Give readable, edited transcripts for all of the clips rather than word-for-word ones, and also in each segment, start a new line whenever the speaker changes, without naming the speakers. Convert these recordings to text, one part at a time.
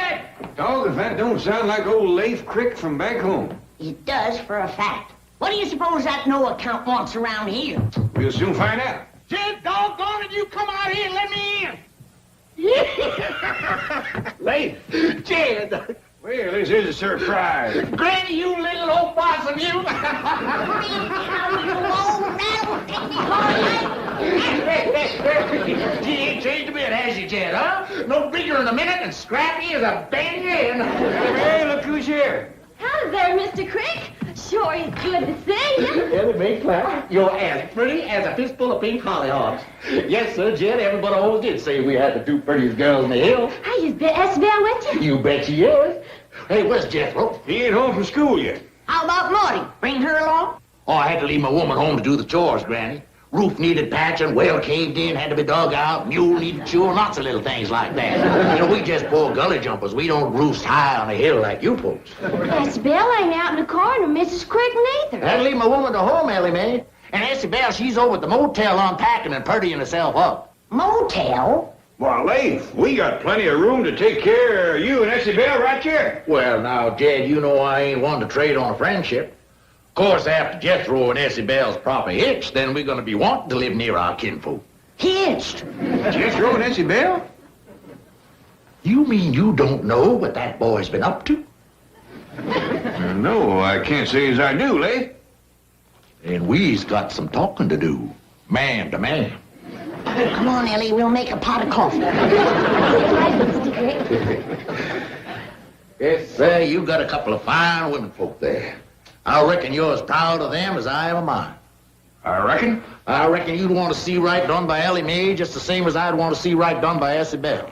Jed!
Dog, if that don't sound like old Leif Crick from back home.
It does for a fact. What do you suppose that no account wants around here?
We'll soon find out.
Jed, doggone it, you come out here and let me in.
Leif!
Jed!
Well, this is a surprise.
Granny, you little old possum, you! She ain't changed a bit, has she, Jed, huh? No bigger in a minute and scrappy as a banyan.
Hey, look who's here.
Howdy there, Mr. Crick. Sure is good to see you.
Ellie Mae Clampett, you're as pretty as a fistful of pink hollyhocks. Yes, sir, Jed, everybody always did say we had the two prettiest girls in the hills.
Hey, is Isabel with you?
You bet she is. Hey, where's Jethro?
He ain't home from school yet.
How about Marty? Bring her along?
Oh, I had to leave my woman home to do the chores, Granny. Roof needed patching, well caved in, had to be dug out, mule needed chewing, lots of little things like that. You know, we just poor gully jumpers. We don't roost high on a hill like you folks.
Isabel ain't out in the corner, Mrs. Crick neither.
I had to leave my woman to home, Ellie Mae. And Isabel, she's over at the motel unpacking and purdying herself up.
Motel?
Well, Leif, we got plenty of room to take care of you and Isabel right here.
Well, now, Jed, you know I ain't one to trade on a friendship. Of course, after Jethro and Isabel's proper hitched, then we're going to be wanting to live near our kinfolk.
Hitched?
Jethro and Isabel?
You mean you don't know what that boy's been up to?
No, I can't say as I do, Leif.
And we's got some talking to do, man to man.
Come on, Ellie, we'll make a pot of coffee.
Right, Mr. Crick.
Yes, you got a couple of fine women folk there. I reckon you're as proud of them as I am of mine.
I reckon.
I reckon you'd want to see right done by Ellie Mae just the same as I'd want to see right done by Isabel.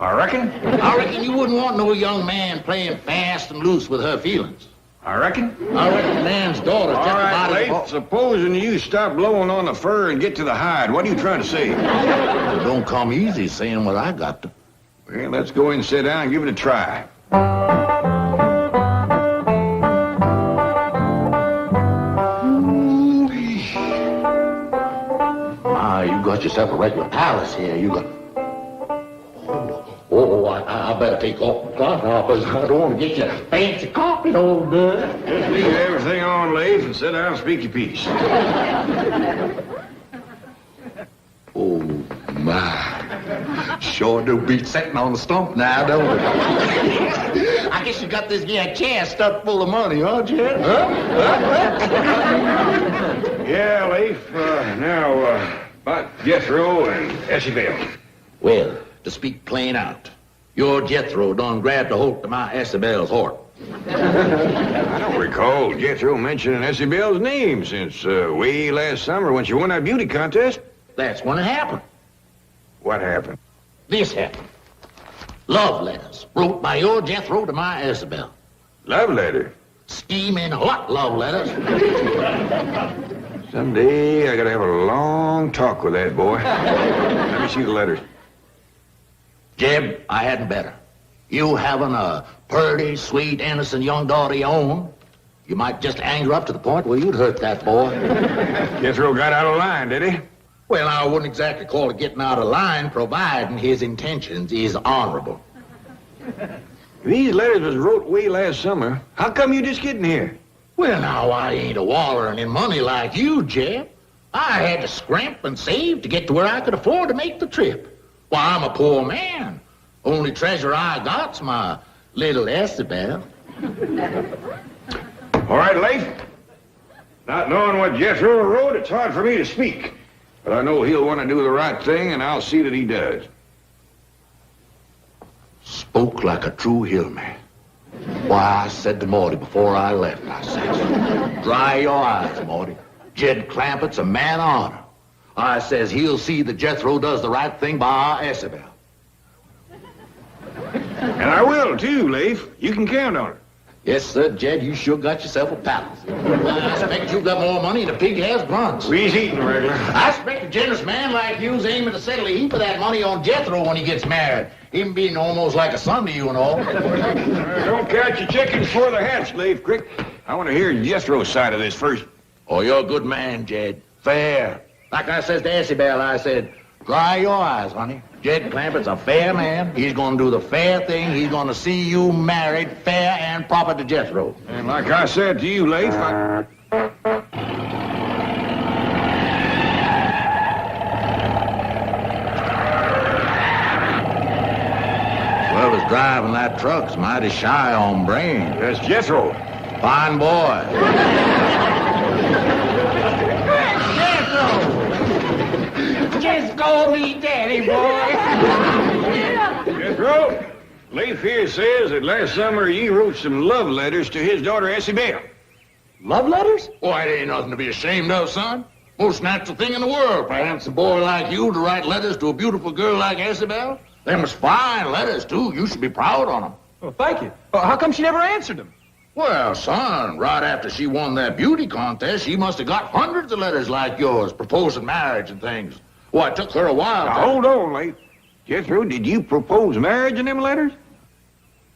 I reckon.
I reckon you wouldn't want no young man playing fast and loose with her feelings.
I reckon.
I reckon the man's daughter's
All
just
right,
about
Leif,
as...
supposing you stop blowing on the fur and get to the hide, what are you trying to say?
It don't come easy saying what I got to.
Well, let's go in and sit down and give it a try.
You got yourself a regular palace here. You got... I better take off my cloth now, I don't want to get you fancy coffee, old dude.
Just leave everything on, Leif, and sit down and speak your piece.
Oh, my. Sure do beat sitting on the stump now, don't it? I guess you got this here chair stuffed full of money, huh, Jed? Huh?
Yeah, Leif. Now, about Jethro and Isabel.
Well, to speak plain out, your Jethro done grabbed a hold of my Isabel's heart.
I don't recall Jethro mentioning Isabel's name since way last summer when she won that beauty contest.
That's when it happened.
What happened?
This happened. Love letters wrote by your Jethro to my Isabel.
Love letter?
Steaming hot love letters.
Someday I gotta have a long talk with that boy. Let me see the letters.
Jeb, I hadn't better. You having a purty, sweet, innocent young daughter of your own, you might just anger up to the point where you'd hurt that boy.
Jethro got out of line, did he?
Well, I wouldn't exactly call it getting out of line, providing his intentions is honorable.
These letters was wrote way last summer. How come you just getting here?
Well, now, I ain't a wallering in money like you, Jeb. I had to scrimp and save to get to where I could afford to make the trip. Why, I'm a poor man. Only treasure I got's my little Isabel.
All right, Leif. Not knowing what Jethro wrote, it's hard for me to speak. But I know he'll want to do the right thing, and I'll see that he does.
Spoke like a true hillman. Why, I said to Morty before I left, I said, dry your eyes, Morty. Jed Clampett's a man of honor. I says he'll see that Jethro does the right thing by our Isabel.
And I will, too, Leif. You can count on it.
Yes, sir, Jed, you sure got yourself a palace. I expect you got more money than a pig has grunts.
We's eating regular.
I expect a generous man like you's aiming to settle a heap of that money on Jethro when he gets married. Him being almost like a son to you and all.
Don't count your chickens before they're hatched, Leif Crick. I want to hear Jethro's side of this first.
Oh, you're a good man, Jed. Fair. Like I says to Isabel, I said, Dry your eyes, honey. Jed Clampett's a fair man. He's gonna do the fair thing. He's gonna see you married fair and proper to Jethro.
And like I said to you, Leif,
Whoever's driving that truck's mighty shy on brains.
that's Jethro.
Fine boy.
Just call me Daddy, boy.
Jethro, Leif here says that last summer you wrote some love letters to his daughter, Essie Bell.
Love letters?
Boy, it ain't nothing to be ashamed of, son. Most natural thing in the world for a handsome boy like you to write letters to a beautiful girl like Isabel. Them was fine letters, too. You should be proud on them.
Well, thank you. How come she never answered them?
Well, son, right after she won that beauty contest, she must have got hundreds of letters like yours, proposing marriage and things. Well, it took her a while.
Now, hold on, Leif. Jethro, did you propose marriage in them letters?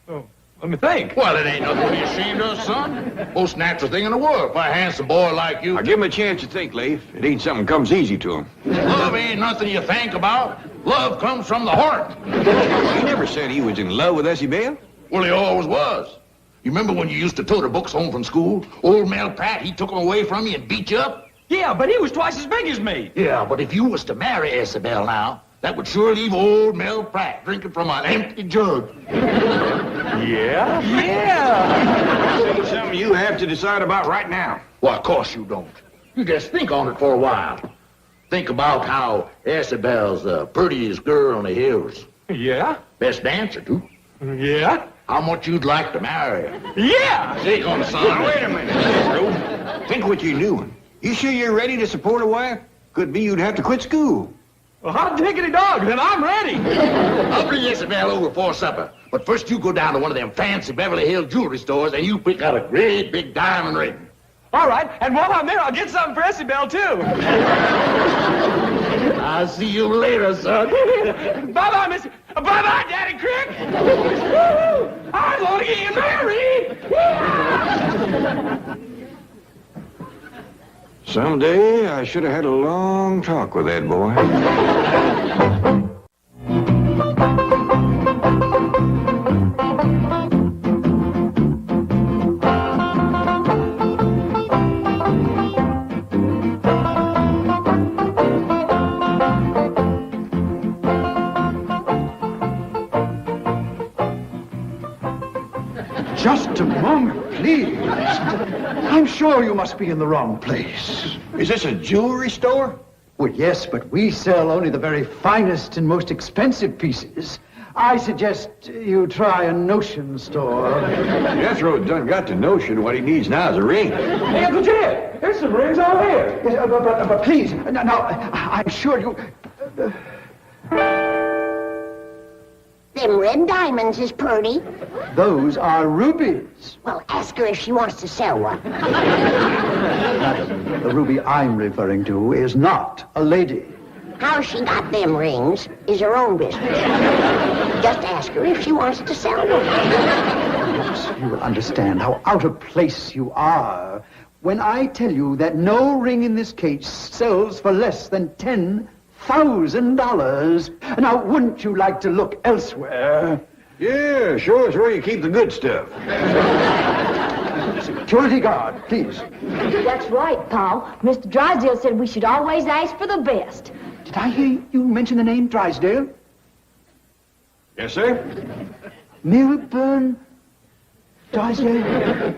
Oh, let me think.
Well, it ain't nothing to be ashamed of, son. Most natural thing in the world for a handsome boy like you.
Now, give him a chance to think, Leif. It ain't something comes easy to him.
Love ain't nothing you think about. Love comes from the heart.
He never said he was in love with Essie Bell.
Well, he always was. You remember when you used to tote the books home from school? Old Mel Pratt, he took them away from you and beat you up?
Yeah, but he was twice as big as me.
Yeah, but if you was to marry Isabel now, that would sure leave old Mel Pratt drinking from an empty jug.
Yeah? Yeah.
It's something you have to decide about right now.
Well, of course you don't. You just think on it for a while. Think about how Isabel's the prettiest girl in the hills.
Yeah?
Best dancer, too.
Yeah?
How much you'd like to marry her.
Yeah!
Take on, son.
Now, wait a minute, Jethro. Think what you're doing. You sure you're ready to support a wife? Could be you'd have to quit school.
Well, hot diggity dog, then I'm ready.
I'll bring Isabel over for supper. But first you go down to one of them fancy Beverly Hills jewelry stores and you pick out a great big diamond ring.
All right, and while I'm there, I'll get something for Essie Bell, too.
I'll see you later, son.
Bye-bye, Miss... Bye-bye, Daddy Crick. Woo-hoo! I'm gonna get married.
Someday I should have had a long talk with that boy.
Just a moment, please. I'm sure you must be in the wrong place.
Is this a jewelry store?
Well, yes, but we sell only the very finest and most expensive pieces. I suggest you try a notion store.
Jethro done got the notion what he needs now is a ring.
Hey, Uncle Jed, there's some rings all here.
Yes, but please, now, I'm sure you...
Them red diamonds is pretty.
Those are rubies.
Well, ask her if she wants to sell one.
Madam, the ruby I'm referring to is not a lady.
How she got them rings is her own business. Just ask her if she wants to sell one.
Perhaps you will understand how out of place you are when I tell you that no ring in this case sells for less than $10,000. Now, wouldn't you like to look elsewhere?
Yeah, show us where you keep the good stuff.
Security guard, please.
That's right, Paul. Mr. Drysdale said we should always ask for the best.
Did I hear you mention the name Drysdale?
Yes, sir?
Milburn Drysdale?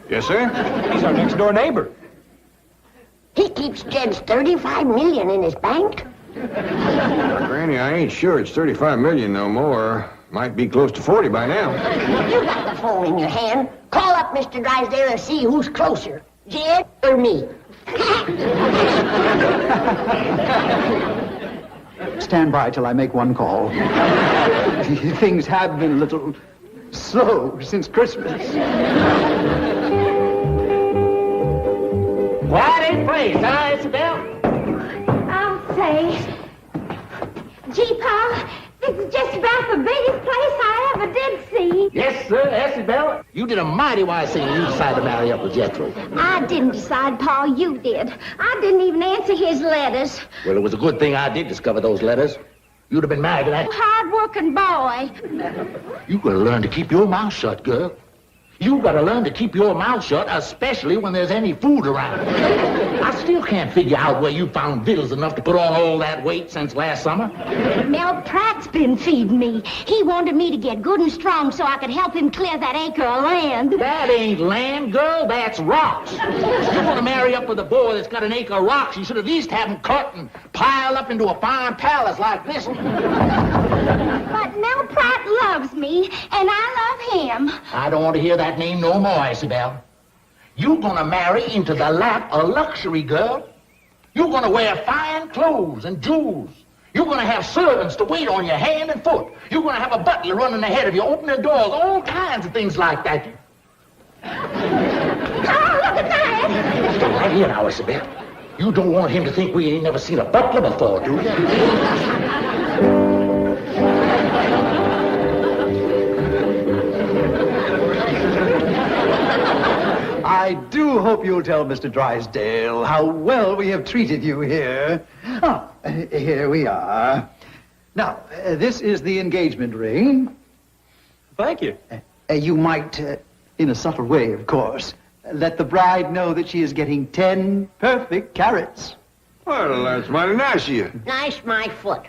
Yes, sir?
He's our next-door neighbor.
He keeps Jed's $35 million in his bank.
Granny, I ain't sure it's 35 million no more. Might be close to 40 by now.
You got the phone in your hand. Call up Mr. Drysdale and see who's closer, Jed or me.
Stand by till I make one call. Things have been a little slow since Christmas.
Quiet in place, huh, Isabel?
I'll say. Gee, Paul, this is just about the biggest place I ever did see.
Yes, sir, Isabel. You did a mighty wise thing when you decided to marry up with Jethro.
I didn't decide, Pa. You did. I didn't even answer his letters.
Well, it was a good thing I did discover those letters. You'd have been married to that.
Hard-working boy.
You gotta learn to keep your mouth shut, girl. You gotta learn to keep your mouth shut, especially when there's any food around. I still can't figure out where you found victuals enough to put on all that weight since last summer.
Mel Pratt's been feeding me. He wanted me to get good and strong so I could help him clear that acre of land.
That ain't land, girl. That's rocks. If you want to marry up with a boy that's got an acre of rocks, you should at least have him cut and piled up into a fine palace like this one.
But Mel Pratt loves me, and I love him.
I don't want to hear that name no more, Isabel. You're gonna marry into the lap of luxury, girl. You're gonna wear fine clothes and jewels. You're gonna have servants to wait on your hand and foot. You're gonna have a butler running ahead of you, opening doors, all kinds of things like that.
Oh, look at that!
Stay right here now, Isabel. You don't want him to think we ain't never seen a butler before, do you?
I do hope you'll tell Mr. Drysdale how well we have treated you here. Ah, here we are. Now, this is the engagement ring.
Thank you.
You might, in a subtle way, of course, let the bride know that she is getting 10 perfect carats.
Well, that's mighty nice of you.
Nice, my foot.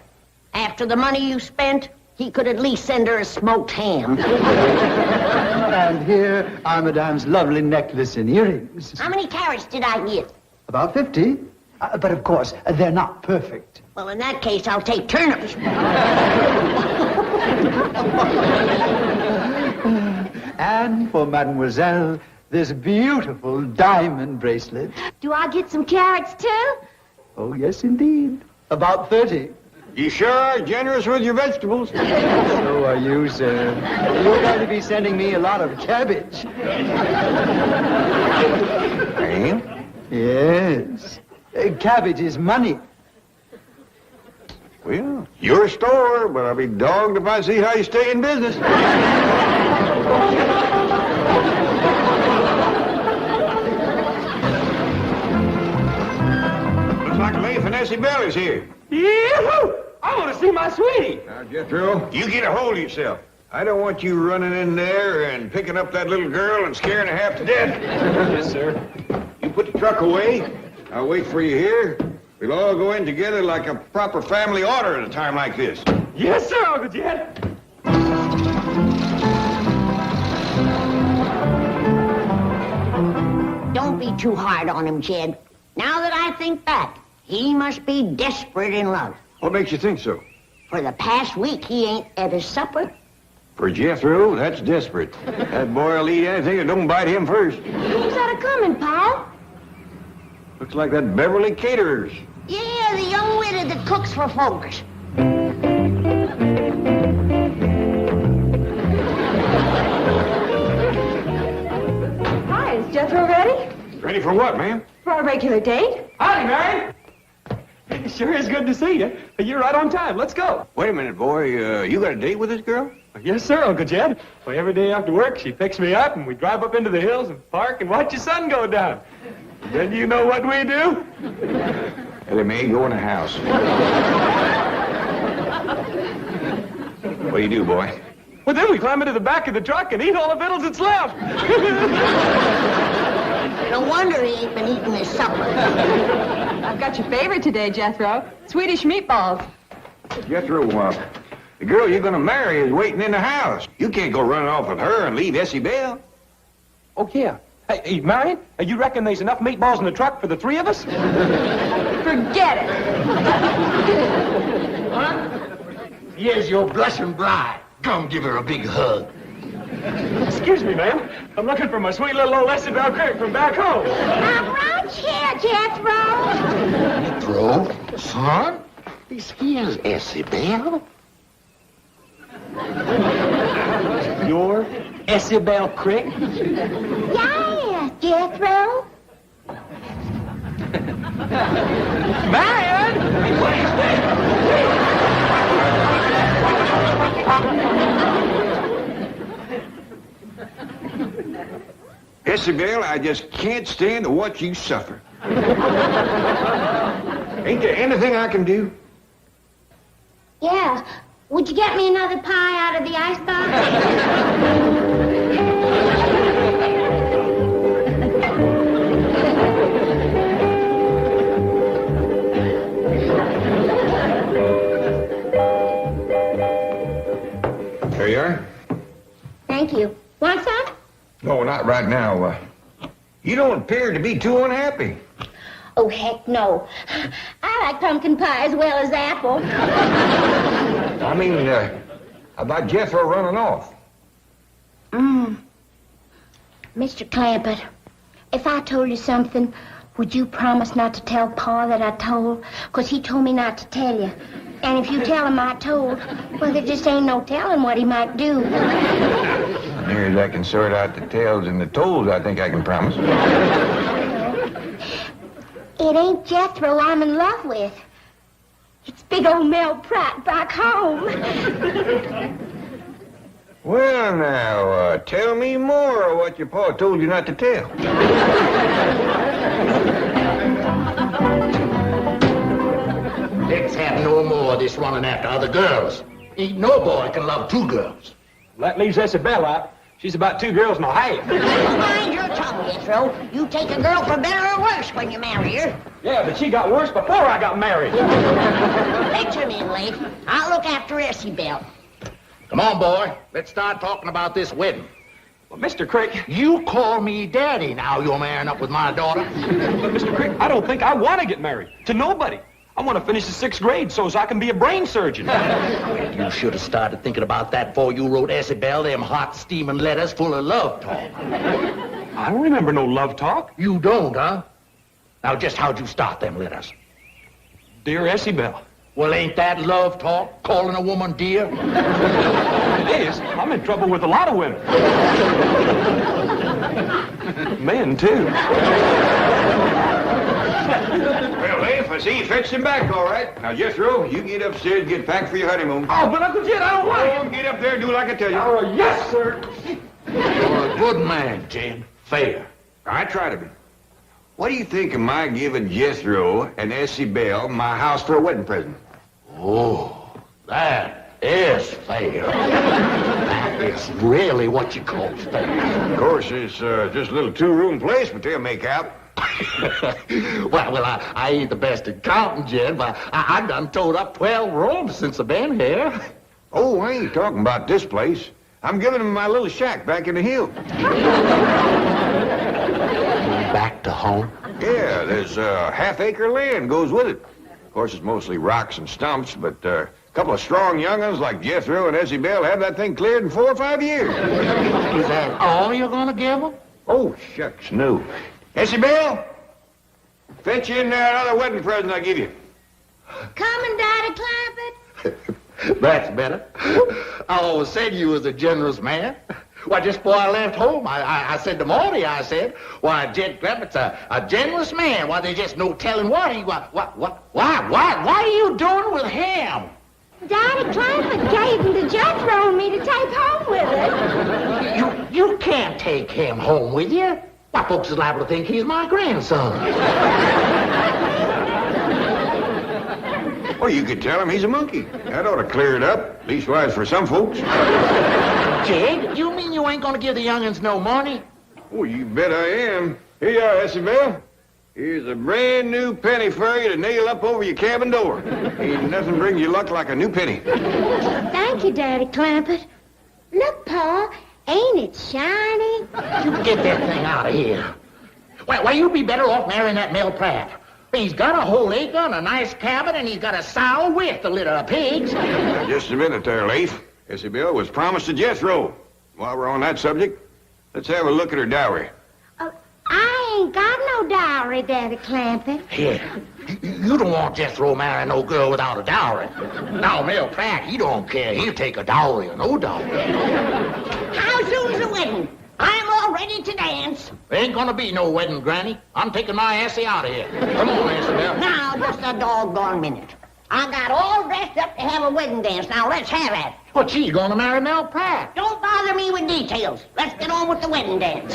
After the money you spent, he could at least send her a smoked ham.
And here are Madame's lovely necklace and earrings.
How many carats did I get?
About 50. But of course, they're not perfect.
Well, in that case, I'll take turnips.
And for Mademoiselle, this beautiful diamond bracelet.
Do I get some carrots, too?
Oh, yes, indeed. About 30.
You sure are generous with your vegetables.
So are you, sir. You're going to be sending me a lot of cabbage.
I am?
Yes. Cabbage is money.
Well, your store, but I'll be dogged if I see how you stay in business. Looks like Leif and Essie Bell is here.
Yee-hoo! I want to see my sweetie.
Now, Jethro, you get a hold of yourself. I don't want you running in there and picking up that little girl and scaring her half to death.
Yes, sir.
You put the truck away. I'll wait for you here. We'll all go in together like a proper family order at a time like this.
Yes, sir, Uncle Jed.
Don't be too hard on him, Jed. Now that I think back, he must be desperate in love.
What makes you think so?
For the past week, he ain't at his supper.
For Jethro, that's desperate. That boy'll eat anything that don't bite him first.
Who's that a-coming, Pa?
Looks like that Beverly Caterers.
Yeah, the young widow that cooks for folks.
Hi, is Jethro ready?
Ready for what, ma'am?
For our regular date?
Howdy, Mary. It sure is good to see you. You're right on time. Let's go.
Wait a minute, boy. You got a date with this girl?
Yes, sir, Uncle Jed. Well, every day after work, she picks me up, and we drive up into the hills and park and watch the sun go down. Then you know what we do?
They may go in the house. What do you do, boy?
Well, then we climb into the back of the truck and eat all the victuals that's left.
No wonder he ain't been eating his supper.
I've got your favorite today, Jethro. Swedish meatballs.
Jethro, the girl you're going to marry is waiting in the house. You can't go running off with her and leave Essie Bell.
Oh, yeah. Hey, Marion, you reckon there's enough meatballs in the truck for the three of us?
Forget it.
Here's your blushing bride. Come give her a big hug.
Excuse me, ma'am. I'm looking for my sweet little old Essie Bell Crick from back home.
I'm right here, Jethro.
Jethro, son, this here's Essie Bell.
Your Essie Bell Crick?
Yes, Jethro.
Marion!
Isabel, I just can't stand to watch you suffer. Ain't there anything I can do?
Yeah. Would you get me another pie out of the icebox?
There you are.
Thank you. Want some?
No, not right now. You don't appear to be too unhappy.
Oh, heck no. I like pumpkin pie as well as apple.
I mean, how about Jethro running off?
Mr. Clampett, if I told you something, would you promise not to tell Pa that I told? 'Cause he told me not to tell you. And if you tell him I told, well, there just ain't no telling what he might do.
Near as I can sort out the tails and the tolls, I think I can promise.
It ain't Jethro I'm in love with. It's big old Mel Pratt back home.
Well, now, tell me more of what your pa told you not to tell.
Let's have no more of this running after other girls. Ain't no boy can love two girls.
That leaves Isabel out. She's about 2 girls and a half.
Mind your tongue, Jethro. You take a girl for better or worse when you marry her.
Yeah, but she got worse before I got married.
Picture me, Leif. I'll look after Isabel.
Come on, boy. Let's start talking about this wedding.
Well, Mr. Crick,
You call me daddy now you're marrying up with my daughter.
but Mr. Crick, I don't think I want to get married to nobody. I want to finish the 6th grade so I can be a brain surgeon.
You should have started thinking about that before you wrote Isabel them hot, steaming letters full of love talk.
I don't remember no love talk.
You don't, huh? Now, just how'd you start them letters?
Dear Isabel.
Well, ain't that love talk, calling a woman dear?
It is. I'm in trouble with a lot of women. Men, too.
Well, Leif, I see you fetched him back all right. Now, Jethro, you get upstairs and get packed for your honeymoon.
Oh, but Uncle Jed, I don't want
Oh, get up there and do like I tell you.
Oh, yes, sir.
You're a good man, Jed. Fair.
I try to be. What do you think of my giving Jethro and Isabel my house for a wedding present?
Oh, that is fair. That is really what you call fair.
Of course, it's just a little 2-room place, but they'll make out.
well, I ain't the best at counting, Jed, but I done towed up 12 rooms since I've been here.
Oh, I ain't talking about this place. I'm giving them my little shack back in the hill.
Back to home?
Yeah, there's a half-acre land goes with it. Of course, it's mostly rocks and stumps, but a couple of strong young'uns like Jethro and Isabel have that thing cleared in 4 or 5 years.
Is that all you're gonna give them?
Oh, shucks, no. Isabel, fetch in that other wedding present I give you.
Coming, Daddy Clampett?
That's better. I always said you was a generous man. Why, just before I left home, I said to Morty, I said, why, Jed Clempett's a generous man. Why, there's just no telling what he... What are you doing with him?
Daddy Clampett gave him to Jethro and me to take home with us.
You can't take him home with you. Why, folks is liable to think he's my grandson.
Well, you could tell him he's a monkey. That ought to clear it up, leastwise for some folks.
Jed, you mean you ain't gonna give the young'uns no money?
Oh, you bet I am. Here you are, Isabel. Here's a brand new penny for you to nail up over your cabin door. Ain't nothing brings you luck like a new penny.
Thank you, Daddy Clampett. Look, Pa, ain't it shiny?
You get that thing out of here. Well, you'd be better off marrying that Mel Pratt. He's got a whole acre and a nice cabin, and he's got a sow with a litter of pigs.
Now, just a minute there, Leif. Isabel was promised to Jethro. While we're on that subject, let's have a look at her dowry.
I ain't got no dowry, Daddy Clampett.
Here, you don't want Jethro marrying no girl without a dowry. Now, Mel Pratt, he don't care. He'll take a dowry or no dowry.
How soon's the wedding? I'm all ready to dance.
There ain't gonna be no wedding, Granny. I'm taking my assy out of here. Come on, Isabel.
Now, just a doggone minute. I got all dressed up to have a wedding dance. Now, let's have it.
But she's gonna marry Nell Pratt.
Don't bother me with details. Let's get on with the wedding dance.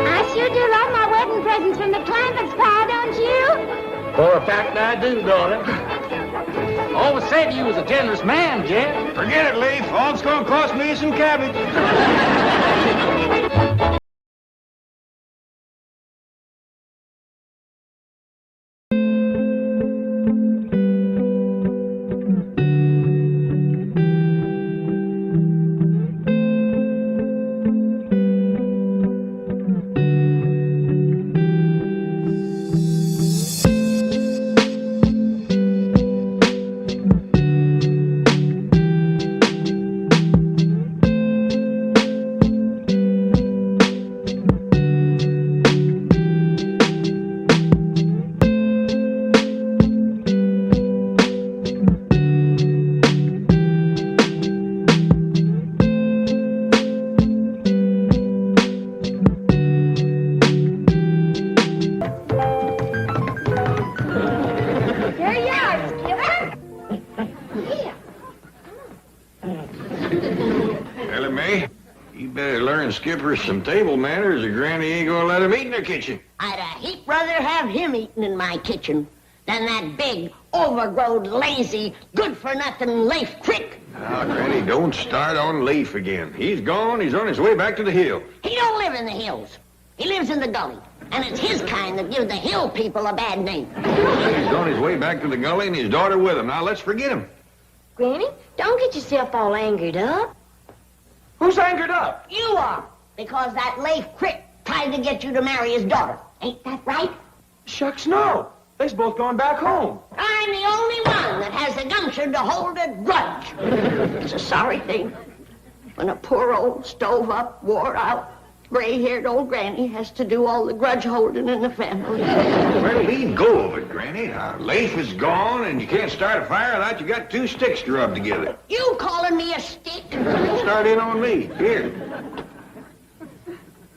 I sure do like my wedding presents from the Clampetts, Pa, don't you?
For a fact, I do, daughter. Always said you was a generous man, Jed.
Forget it, Leaf. All it's gonna cost me is some cabbage. Skipper some table manners, or Granny ain't gonna let him eat in her kitchen.
I'd a heap rather have him eating in my kitchen than that big, overgrown, lazy, good-for-nothing Leif Crick.
Now, Granny, don't start on Leif again. He's gone. He's on his way back to the hill.
He don't live in the hills. He lives in the gully. And it's his kind that give the hill people a bad name.
He's on his way back to the gully and his daughter with him. Now, let's forget him.
Granny, don't get yourself all angered up.
Who's angered up?
You are, because that Leif Crick tried to get you to marry his daughter. Ain't that right?
Shucks, no. They's both going back home.
I'm the only one that has the gumption to hold a grudge. It's a sorry thing when a poor old stove-up, wore-out, gray-haired old granny has to do all the grudge holding in the family.
Well, leave go of it, Granny. Now, Leif is gone, and you can't start a fire without you got two sticks to rub together.
You calling me a stick?
Start in on me. Here.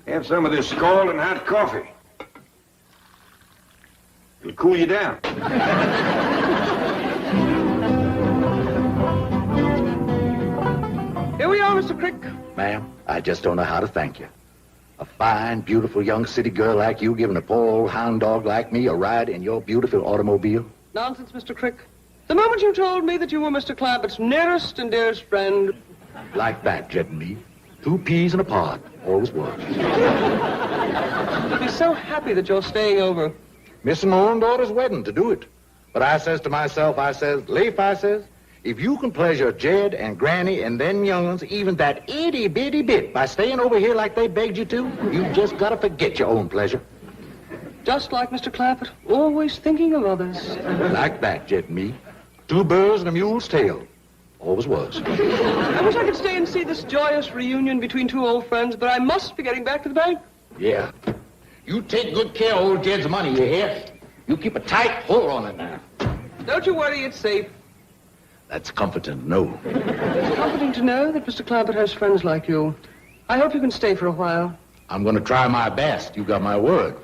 Have some of this scalding hot coffee. It'll cool you down.
Here we are, Mr. Crick.
Ma'am, I just don't know how to thank you. A fine, beautiful young city girl like you giving a poor old hound dog like me a ride in your beautiful automobile?
Nonsense, Mr. Crick. The moment you told me that you were Mr. Clampett's nearest and dearest friend...
Like that, Jed and me. Two peas in a pod. Always was.
I'd be so happy that you're staying over.
Missing my own daughter's wedding to do it. But I says to myself, I says, Leif, I says, if you can pleasure Jed and Granny and them young'uns even that itty-bitty bit by staying over here like they begged you to, you just gotta forget your own pleasure.
Just like Mr. Clampett, always thinking of others.
Like that, Jed and me. Two birds and a mule's tail. Always was.
I wish I could stay and see this joyous reunion between two old friends, but I must be getting back to the bank.
Yeah. You take good care of old Jed's money, you hear? You keep a tight hold on it now.
Don't you worry, it's safe.
That's comforting to know.
It's comforting to know that Mr. Clampett has friends like you. I hope you can stay for a while.
I'm going to try my best. You got my word.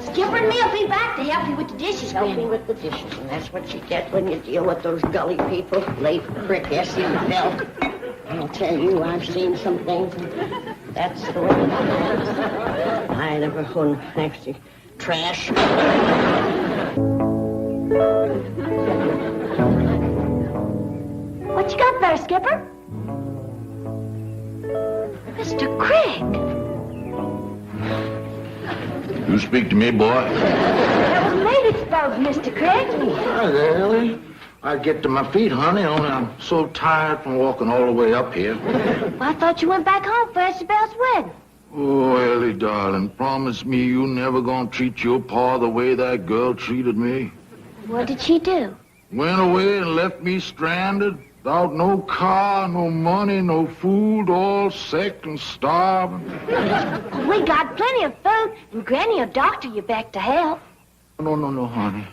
Skipper and me'll be back to help you with the dishes,
Help me
Granny.
with the dishes, and that's what you get when you deal with those gully people. Leif Crick, S.E. Bell. I'll tell you, I've seen some things, and that's the way it is. I never won actually trash.
What you got there, Skipper? Mr. Crick.
You speak to me, boy.
That was late exposed, Mr. Crick.
Hi there, Ellie. I get to my feet, honey, only I'm so tired from walking all the way up here.
Well, I thought you went back home for Isabel's wedding.
Oh, Ellie, darling, promise me you never gonna treat your pa the way that girl treated me.
What did she do?
Went away and left me stranded. Without no car, no money, no food, all sick and starving.
We got plenty of food, and Granny will doctor you back to health.
No, honey.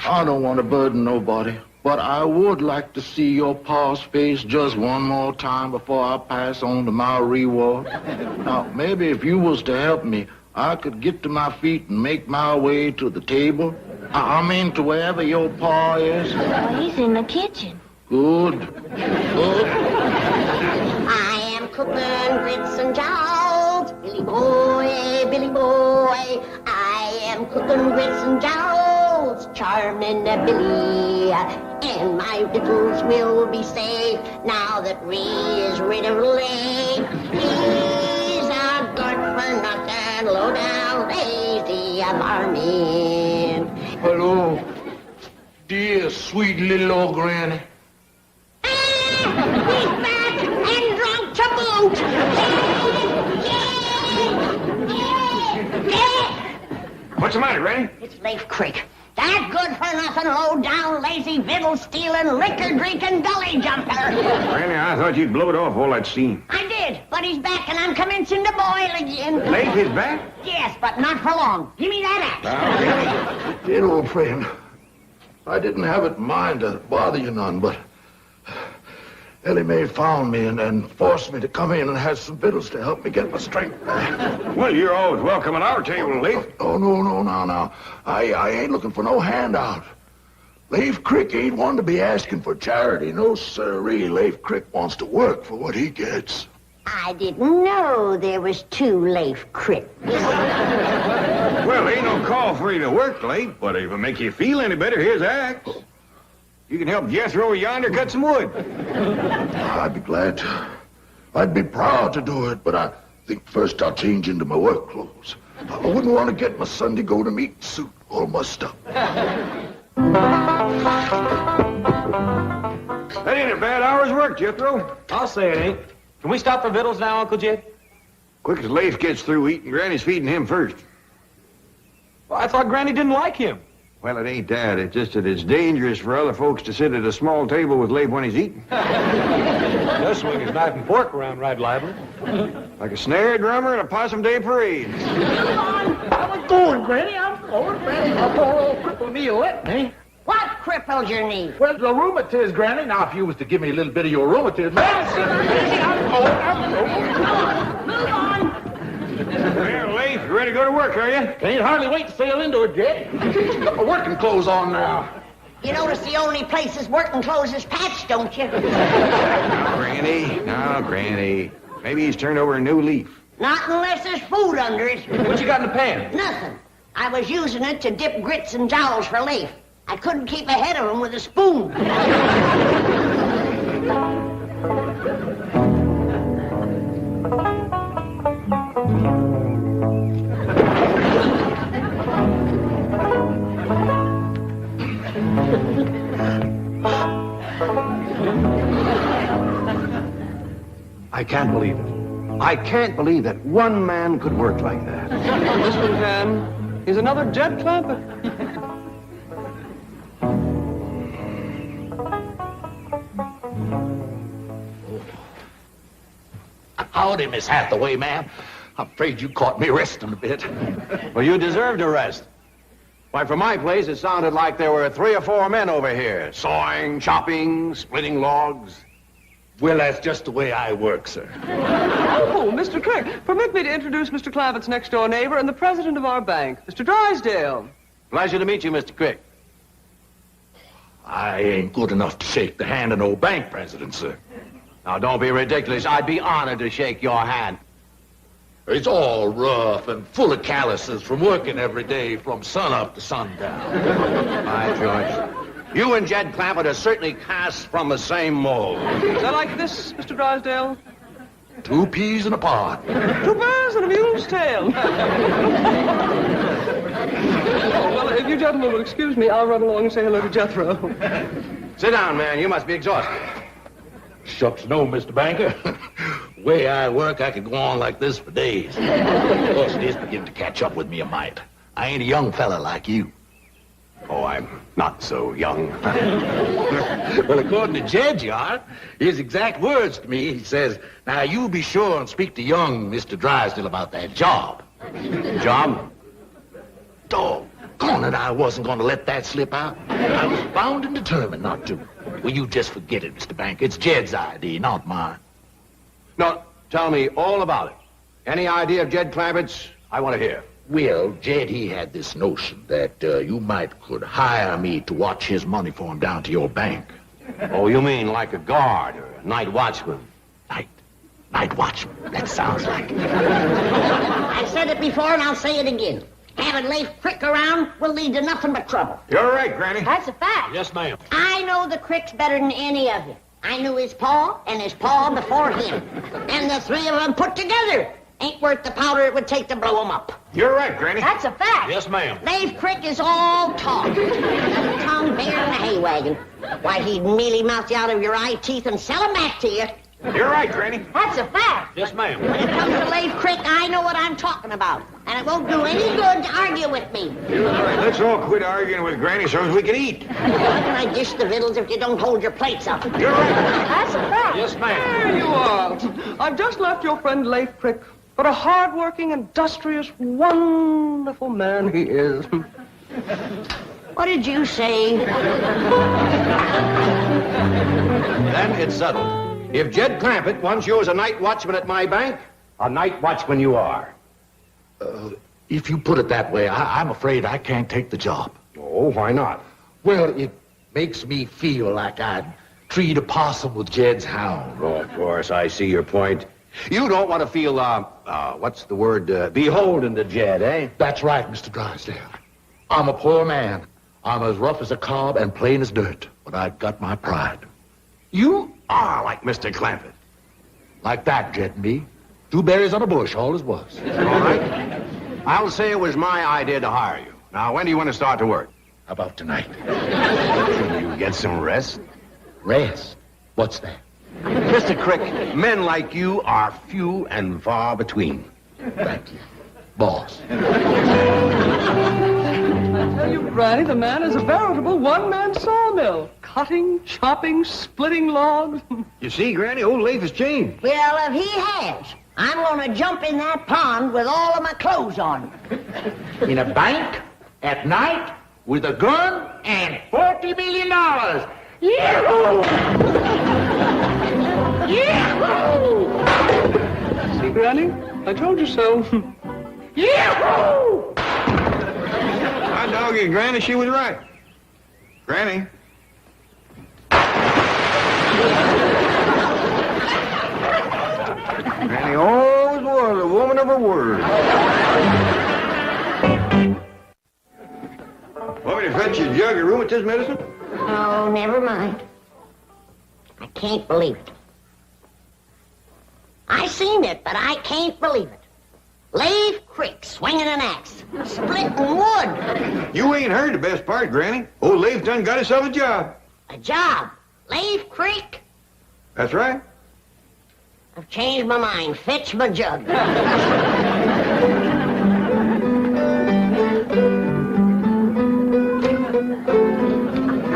I don't want to burden nobody, but I would like to see your pa's face just one more time before I pass on to my reward. Now, maybe if you was to help me, I could get to my feet and make my way to the table. I mean, to wherever your pa is.
Well, he's in the kitchen.
Good.
I am cooking grits and jowls, Billy boy, Billy boy. I am cooking grits and jowls, charming Billy. And my victuals will be safe now that Ree is rid of Lake. He's a good for nothing, low down, lazy varmint.
Hello, dear sweet little old granny.
He's back and drunk to boot.
What's the matter, Granny?
It's Leif Creek. That good-for-nothing, low-down, lazy, victual-stealing, liquor-drinking gully jumper.
Granny, I thought you'd blow it off all that steam.
I did, but he's back and I'm commencing to boil again.
Leif is back?
Yes, but not for long. Give me that axe.
Dear old friend, I didn't have it in mind to bother you none, but Ellie Mae found me and forced me to come in and have some victuals to help me get my strength back.
Well, you're always welcome at our table, Leif.
Oh, no. I ain't looking for no handout. Leif Crick ain't one to be asking for charity. No, sirree. Leif Crick wants to work for what he gets.
I didn't know there was two Leif Cricks.
Well, ain't no call for you to work, Leif, but if it make you feel any better, here's the axe. You can help Jethro yonder cut some wood.
I'd be glad to. I'd be proud to do it, but I think first I'll change into my work clothes. I wouldn't want to get my Sunday go-to-meeting suit all mussed up.
That ain't a bad hour's work, Jethro.
I'll say it ain't. Can we stop for victuals now, Uncle Jed?
Quick as Leif gets through eating, Granny's feeding him first.
Well, I thought Granny didn't like him.
Well, it ain't that. It's just that it's dangerous for other folks to sit at a small table with Leif when he's eating.
He'll swing his knife and fork around right lively.
Like a snare drummer at a Possum Day parade.
I'm going, Granny. I'm going, Granny. My poor old crippled knee let me.
What crippled your knee?
Well, the rheumatiz, Granny. Now, if you was to give me a little bit of your rheumatiz, I'm going.
Move on.
Well, Leif, you ready to go to work, are you?
Can't hardly wait to sail into it, Jed. Got my working clothes on now.
You notice the only place his working clothes is patched, don't you?
Now, Granny. Maybe he's turned over a new leaf.
Not unless there's food under it.
What you got in the pan?
Nothing. I was using it to dip grits and jowls for Leif. I couldn't keep ahead of him with a spoon.
I can't believe it. I can't believe that one man could work like that.
This one can. He's another Jed Clampett.
Howdy, Miss Hathaway, ma'am. I'm afraid you caught me resting a bit.
Well, you deserve to rest. Why, from my place, it sounded like there were 3 or 4 men over here, sawing, chopping, splitting logs.
Well, that's just the way I work, sir.
Oh, Mr. Crick, permit me to introduce Mr. Clampett's next-door neighbor and the president of our bank, Mr. Drysdale.
Pleasure to meet you, Mr. Crick.
I ain't good enough to shake the hand of no bank president, sir.
Now, don't be ridiculous. I'd be honored to shake your hand.
It's all rough and full of calluses from working every day from sunup to sundown.
By George. You and Jed Clampett are certainly cast from the same mold.
Is that like this, Mr. Drysdale?
2 peas in a pod.
2 bears and a mule's tail. Well, if you gentlemen will excuse me, I'll run along and say hello to Jethro.
Sit down, man. You must be exhausted.
Shucks no, Mr. Banker. The way I work, I could go on like this for days. Of course, it is beginning to catch up with me a mite. I ain't a young fella like you.
Oh, I'm not so young.
Well, according to Jed, you are. His exact words to me, he says, now, you be sure and speak to young Mr. Drysdale about that job.
Job?
Doggone it, I wasn't going to let that slip out. I was bound and determined not to. Well, you just forget it, Mr. Bank. It's Jed's idea, not mine.
No, tell me all about it. Any idea of Jed Clampett's? I want to hear.
Well, Jed, he had this notion that you could hire me to watch his money for him down to your bank.
Oh, you mean like a guard or a night watchman?
Night watchman. That sounds like it.
I said it before and I'll say it again. Having Leif Crick around will lead to nothing but trouble.
You're right, Granny.
That's a fact.
Yes, ma'am.
I know the Cricks better than any of you. I knew his pa and his pa before him. And the three of them put together ain't worth the powder it would take to blow them up.
You're right, Granny.
That's a fact.
Yes, ma'am.
Leif Crick is all talk. A tongue bigger than a hay wagon. Why, he'd mealy mouth you out of your eye teeth and sell 'em back to you.
You're right, Granny.
That's a fact.
Yes, ma'am.
When it comes to Leif Crick, I know what I'm talking about. And it won't do any good to argue with me.
You're right. Let's all quit arguing with Granny so as we can eat.
How can I dish the victuals if you don't hold your plates up?
You're right.
That's a fact.
Yes, ma'am.
There you are. I've just left your friend Leif Crick. What a hard-working, industrious, wonderful man he is.
What did you say?
Then it's settled. If Jed Clampett wants you as a night watchman at my bank, a night watchman you are.
If you put it that way, I'm afraid I can't take the job.
Oh, why not?
Well, it makes me feel like I'd treat a possum with Jed's hound.
Oh, of course, I see your point. You don't want to feel, what's the word, beholden to Jed, eh?
That's right, Mr. Drysdale. I'm a poor man. I'm as rough as a cob and plain as dirt, but I've got my pride.
You are like Mr. Clampett.
Like that, Jed and me. 2 berries on a bush, all as was.
All right. I'll say it was my idea to hire you. Now, when do you want to start to work?
How about tonight?
Can you get some rest?
Rest? What's that?
Mr. Crick, men like you are few and far between.
Thank you, boss.
I tell you, Granny, the man is a veritable one-man sawmill. Cutting, chopping, splitting logs.
You see, Granny, old Leif has changed.
Well, if he has, I'm going to jump in that pond with all of my clothes on.
In a bank, at night, with a gun and $40 million. Yahoo! Yahoo!
See, Granny? I told you so.
Yahoo!
I dog you, Granny. She was right. Granny. Granny always was a woman of her word. Want me to fetch you a jug of rheumatism medicine?
Oh, never mind. I can't believe it. I seen it, but I can't believe it. Leif Crick swinging an axe, splitting wood.
You ain't heard the best part, Granny. Old Leif done got himself a job.
A job. Leif Crick.
That's right.
I've changed my mind. Fetch my jug.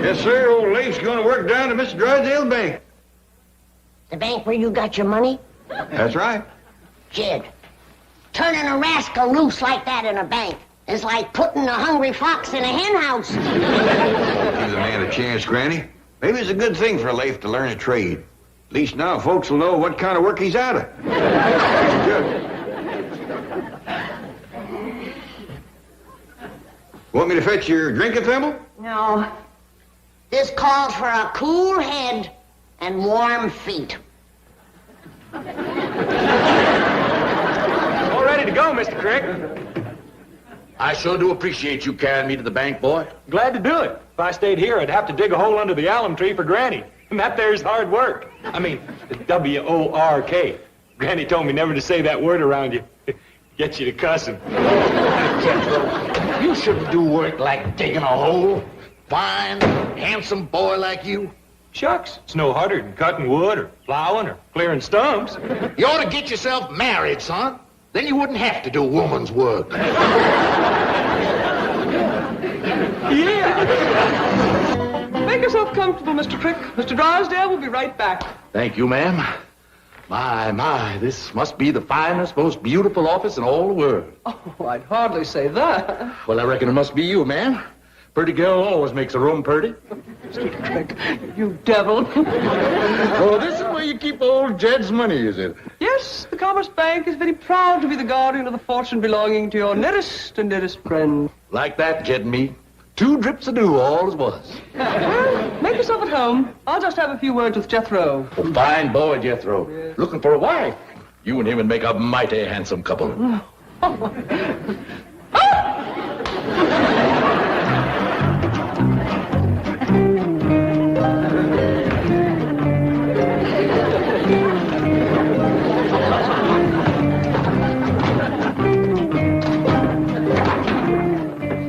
Yes, sir. Old Leif's going to work down to Mr. Drysdale's bank.
The bank where you got your money?
That's right.
Jed, turning a rascal loose like that in a bank is like putting a hungry fox in a hen house.
Give the man a chance, Granny. Maybe it's a good thing for Leif to learn a trade. At least now folks will know what kind of work he's out of. Good. Want me to fetch your drinking thimble?
No. This calls for a cool head and warm feet.
All ready to go, Mr. Crick.
I sure do appreciate you carrying me to the bank, boy.
Glad to do it. If I stayed here, I'd have to dig a hole under the alum tree for Granny. And that there's hard work. I mean, W-O-R-K. Granny told me never to say that word around you. Gets you to cussing.
You shouldn't do work like digging a hole. Fine, handsome boy like you.
Shucks, it's no harder than cutting wood or plowing or clearing stumps.
You ought to get yourself married, son. Then you wouldn't have to do woman's work.
Yeah. Make yourself comfortable, Mr. Crick. Mr. Drysdale will be right back.
Thank you, ma'am. My, this must be the finest, most beautiful office in all the world.
Oh, I'd hardly say that.
Well, I reckon it must be you, ma'am. Pretty girl always makes a room pretty.
Mr. Crick, you devil.
Oh, this is where you keep old Jed's money, is it?
Yes, the Commerce Bank is very proud to be the guardian of the fortune belonging to your nearest and dearest friend.
Like that, Jed and me. 2 drips of dew, all as was.
Well, make yourself at home. I'll just have a few words with Jethro.
A fine boy, Jethro.
Yes.
Looking for a wife. You and him would make a mighty handsome couple.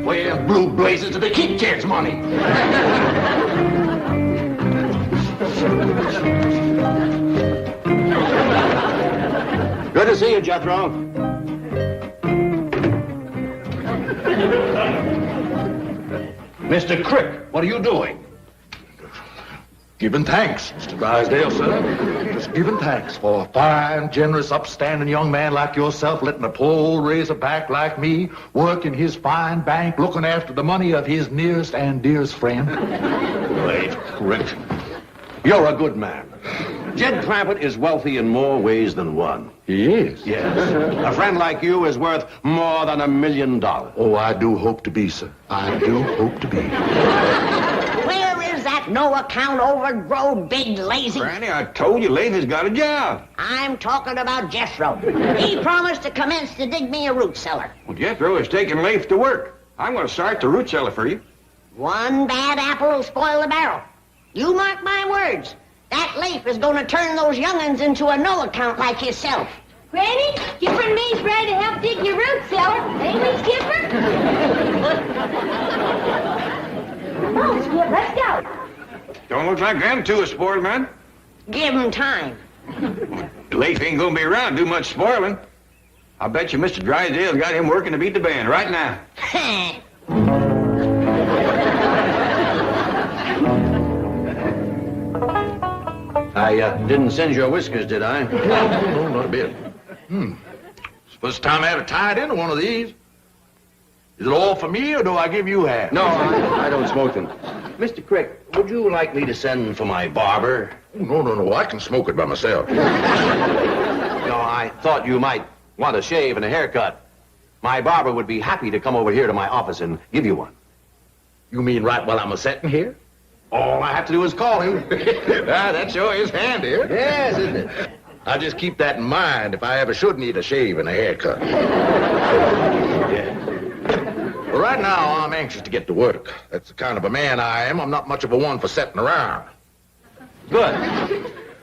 Well, blue blazes, do they keep Jed's money?
Good to see you, Jethro. Mr. Crick, what are you doing?
Giving thanks, Mr. Drysdale, sir. Just giving thanks for a fine, generous, upstanding young man like yourself letting a poor old razorback like me work in his fine bank, looking after the money of his nearest and dearest friend.
Wait, Crick. You're a good man. Jed Clampett is wealthy in more ways than one.
He is?
Yes. A friend like you is worth more than $1 million.
Oh, I do hope to be, sir. I do hope to be.
Where is that no-account, overgrown, big, lazy...
Granny, I told you Leif has got a job.
I'm talking about Jethro. He promised to commence to dig me a root cellar.
Well, Jethro is taking Leif to work. I'm going to start the root cellar for you.
One bad apple will spoil the barrel. You mark my words. That Leif is going to turn those young'uns into a no-account like himself.
Granny, Skipper and me's ready to help dig your root cellar. Ain't we, Skipper? Come on, Skip, let's go.
Don't look like them two a spoiled man.
Give him time.
Leif ain't going to be around to do much spoiling. I bet you Mr. Drysdale's got him working to beat the band right now.
I didn't singe your whiskers, did I?
No, not a bit. First time I ever tied into one of these. Is it all for me, or do I give you half?
No, I don't smoke them. Mr. Crick, would you like me to send for my barber?
No, I can smoke it by myself.
No, I thought you might want a shave and a haircut. My barber would be happy to come over here to my office and give you one.
You mean right while I'm a-setting here?
All I have to do is call him.
That sure is handy.
Yes, isn't it?
I'll just keep that in mind if I ever should need a shave and a haircut. Well, right now, I'm anxious to get to work. That's the kind of a man I am. I'm not much of a one for sitting around.
Good.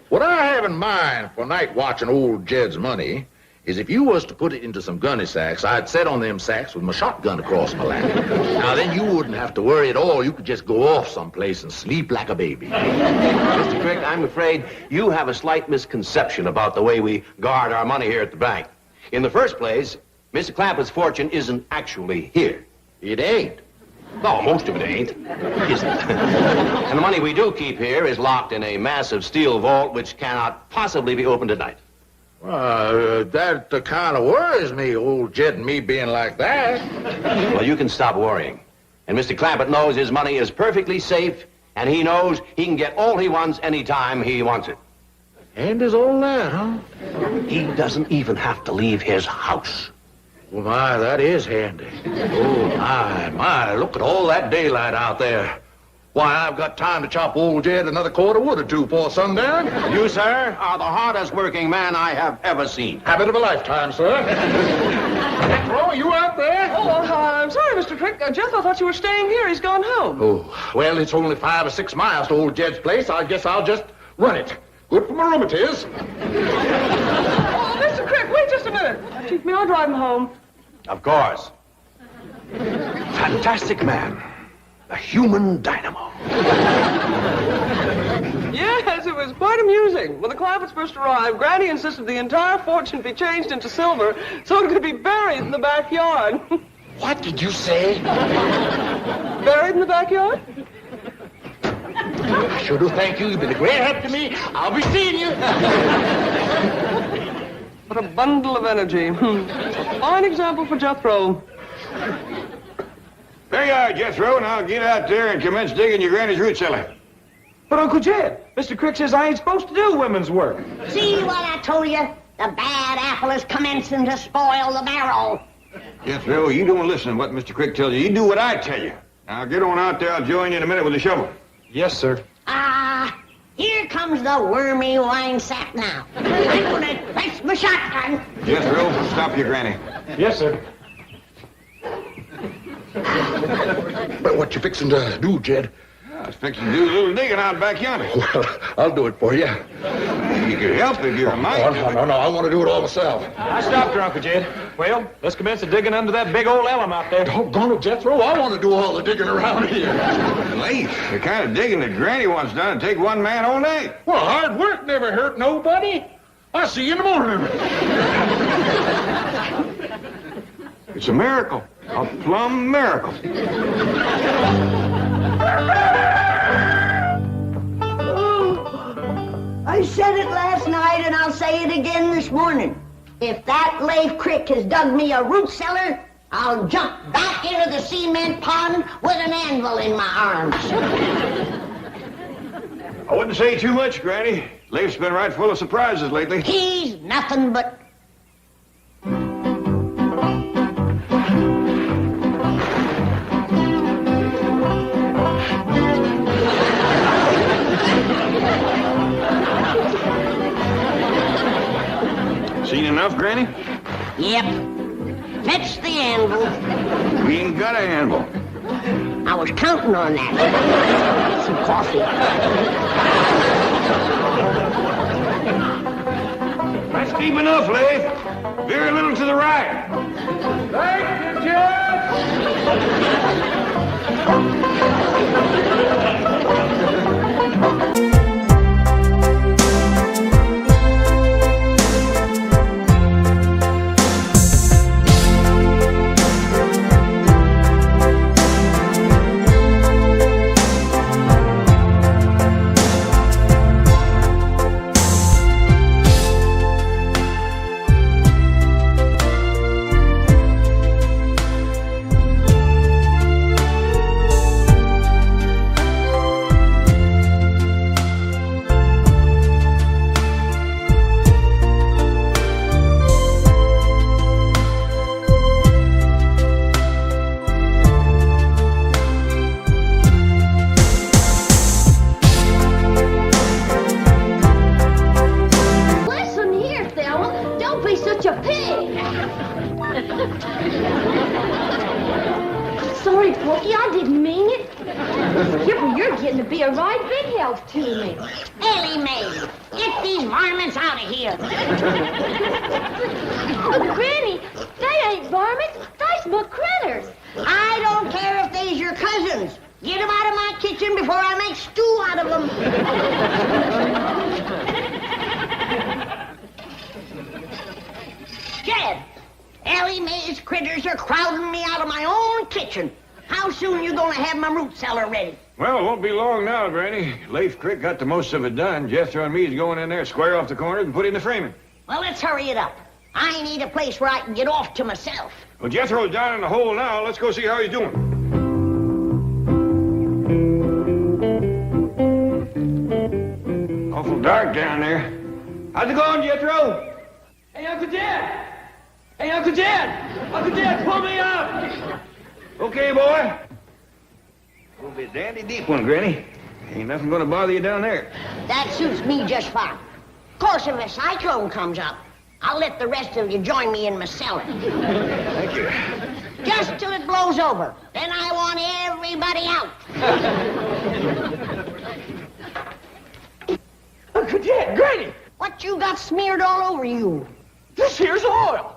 What I have in mind for night watching old Jed's money is if you was to put it into some gunny sacks, I'd set on them sacks with my shotgun across my lap. Now, then you wouldn't have to worry at all. You could just go off someplace and sleep like a baby.
Mr. Crick, I'm afraid you have a slight misconception about the way we guard our money here at the bank. In the first place, Mr. Clampett's fortune isn't actually here.
It ain't.
No, most of it ain't. Isn't. And the money we do keep here is locked in a massive steel vault which cannot possibly be opened at night.
That kind of worries me, old Jed and me being like that.
Well, you can stop worrying. And Mr. Clampett knows his money is perfectly safe, and he knows he can get all he wants anytime he wants it.
And is all that, huh?
He doesn't even have to leave his house.
Well, my, that is handy. Oh, my, look at all that daylight out there. Why, I've got time to chop old Jed another cord of wood or two before sundown.
You, sir, are the hardest working man I have ever seen.
Habit of a lifetime, sir. Jethro, you out there?
Oh, I'm sorry, Mr. Crick. Jethro thought you were staying here. He's gone home.
Oh, well, it's only 5 or 6 miles to old Jed's place. I guess I'll just run it. Good for my rheumatiz.
Oh, Mr. Crick, wait just a minute. Chief, may I drive him home?
Of course. Fantastic man. A human dynamo.
Yes, it was quite amusing. When the Clampetts first arrived, Granny insisted the entire fortune be changed into silver so it could be buried in the backyard.
What did you say?
buried in the backyard?
I sure do thank you. You've been a great help to me. I'll be seeing you.
What a bundle of energy. A fine example for Jethro.
There you are, Jethro. Now get out there and commence digging your granny's root cellar.
But, Uncle Jed, Mr. Crick says I ain't supposed to do women's work.
See what I told you? The bad apple is commencing to spoil the barrel.
Jethro, you don't listen to what Mr. Crick tells you. You do what I tell you. Now get on out there. I'll join you in a minute with the shovel.
Yes, sir.
Here comes the wormy wine sack now. I'm gonna fetch my shotgun.
Jethro, stop your granny.
Yes, sir.
But what you fixing to do, Jed?
I was fixing to do a little digging out back yonder.
Well, I'll do it for you.
You could help if you're a mite.
No, I want to do it all myself.
I stopped her, Uncle Jed. Well, let's commence the digging under that big old elm out there.
Doggone it, Jethro. I want to do all the digging around here.
Leif, the kind of digging that Granny wants done would take one man all night.
Well, hard work never hurt nobody. I'll see you in the morning.
It's a miracle. A plumb miracle.
I said it last night and I'll say it again this morning. If that Leif Crick has dug me a root cellar, I'll jump back into the cement pond with an anvil in my arms.
I wouldn't say too much, Granny. Leif's been right full of surprises lately.
He's nothing but...
Seen enough, Granny?
Yep. Fetch the anvil.
We ain't got an anvil.
I was counting on that. Some coffee.
That's deep enough, Leif. Veer a little to the right.
Thank you, Jed!
Sorry, Porky, I didn't mean it. You're getting to be a right big help to me.
Ellie Mae, get these varmints out of here.
Granny, they ain't varmints. They's my critters.
I don't care if they's your cousins. Get them out of my kitchen before I make stew out of them. Jed, Ellie Mae's critters are crowding me out of my own kitchen. How soon you gonna have my root cellar ready?
Well, it won't be long now, Granny. Leif Crick got the most of it done. Jethro and me's going in there, square off the corners, and put in the framing.
Well, let's hurry it up. I need a place where I can get off to myself.
Well, Jethro's down in the hole now. Let's go see how he's doing. Awful dark down there. How's it going, Jethro?
Hey, Uncle Jed! Hey, Uncle Jed! Uncle Jed, pull me up!
Okay, boy. It'll be a dandy deep one, Granny. Ain't nothing gonna bother you down there.
That suits me just fine. Of course, if a cyclone comes up, I'll let the rest of you join me in my cellar.
Thank you.
Just till it blows over. Then I want everybody out.
Uncle Jed, Granny!
What you got smeared all over you?
This here's oil!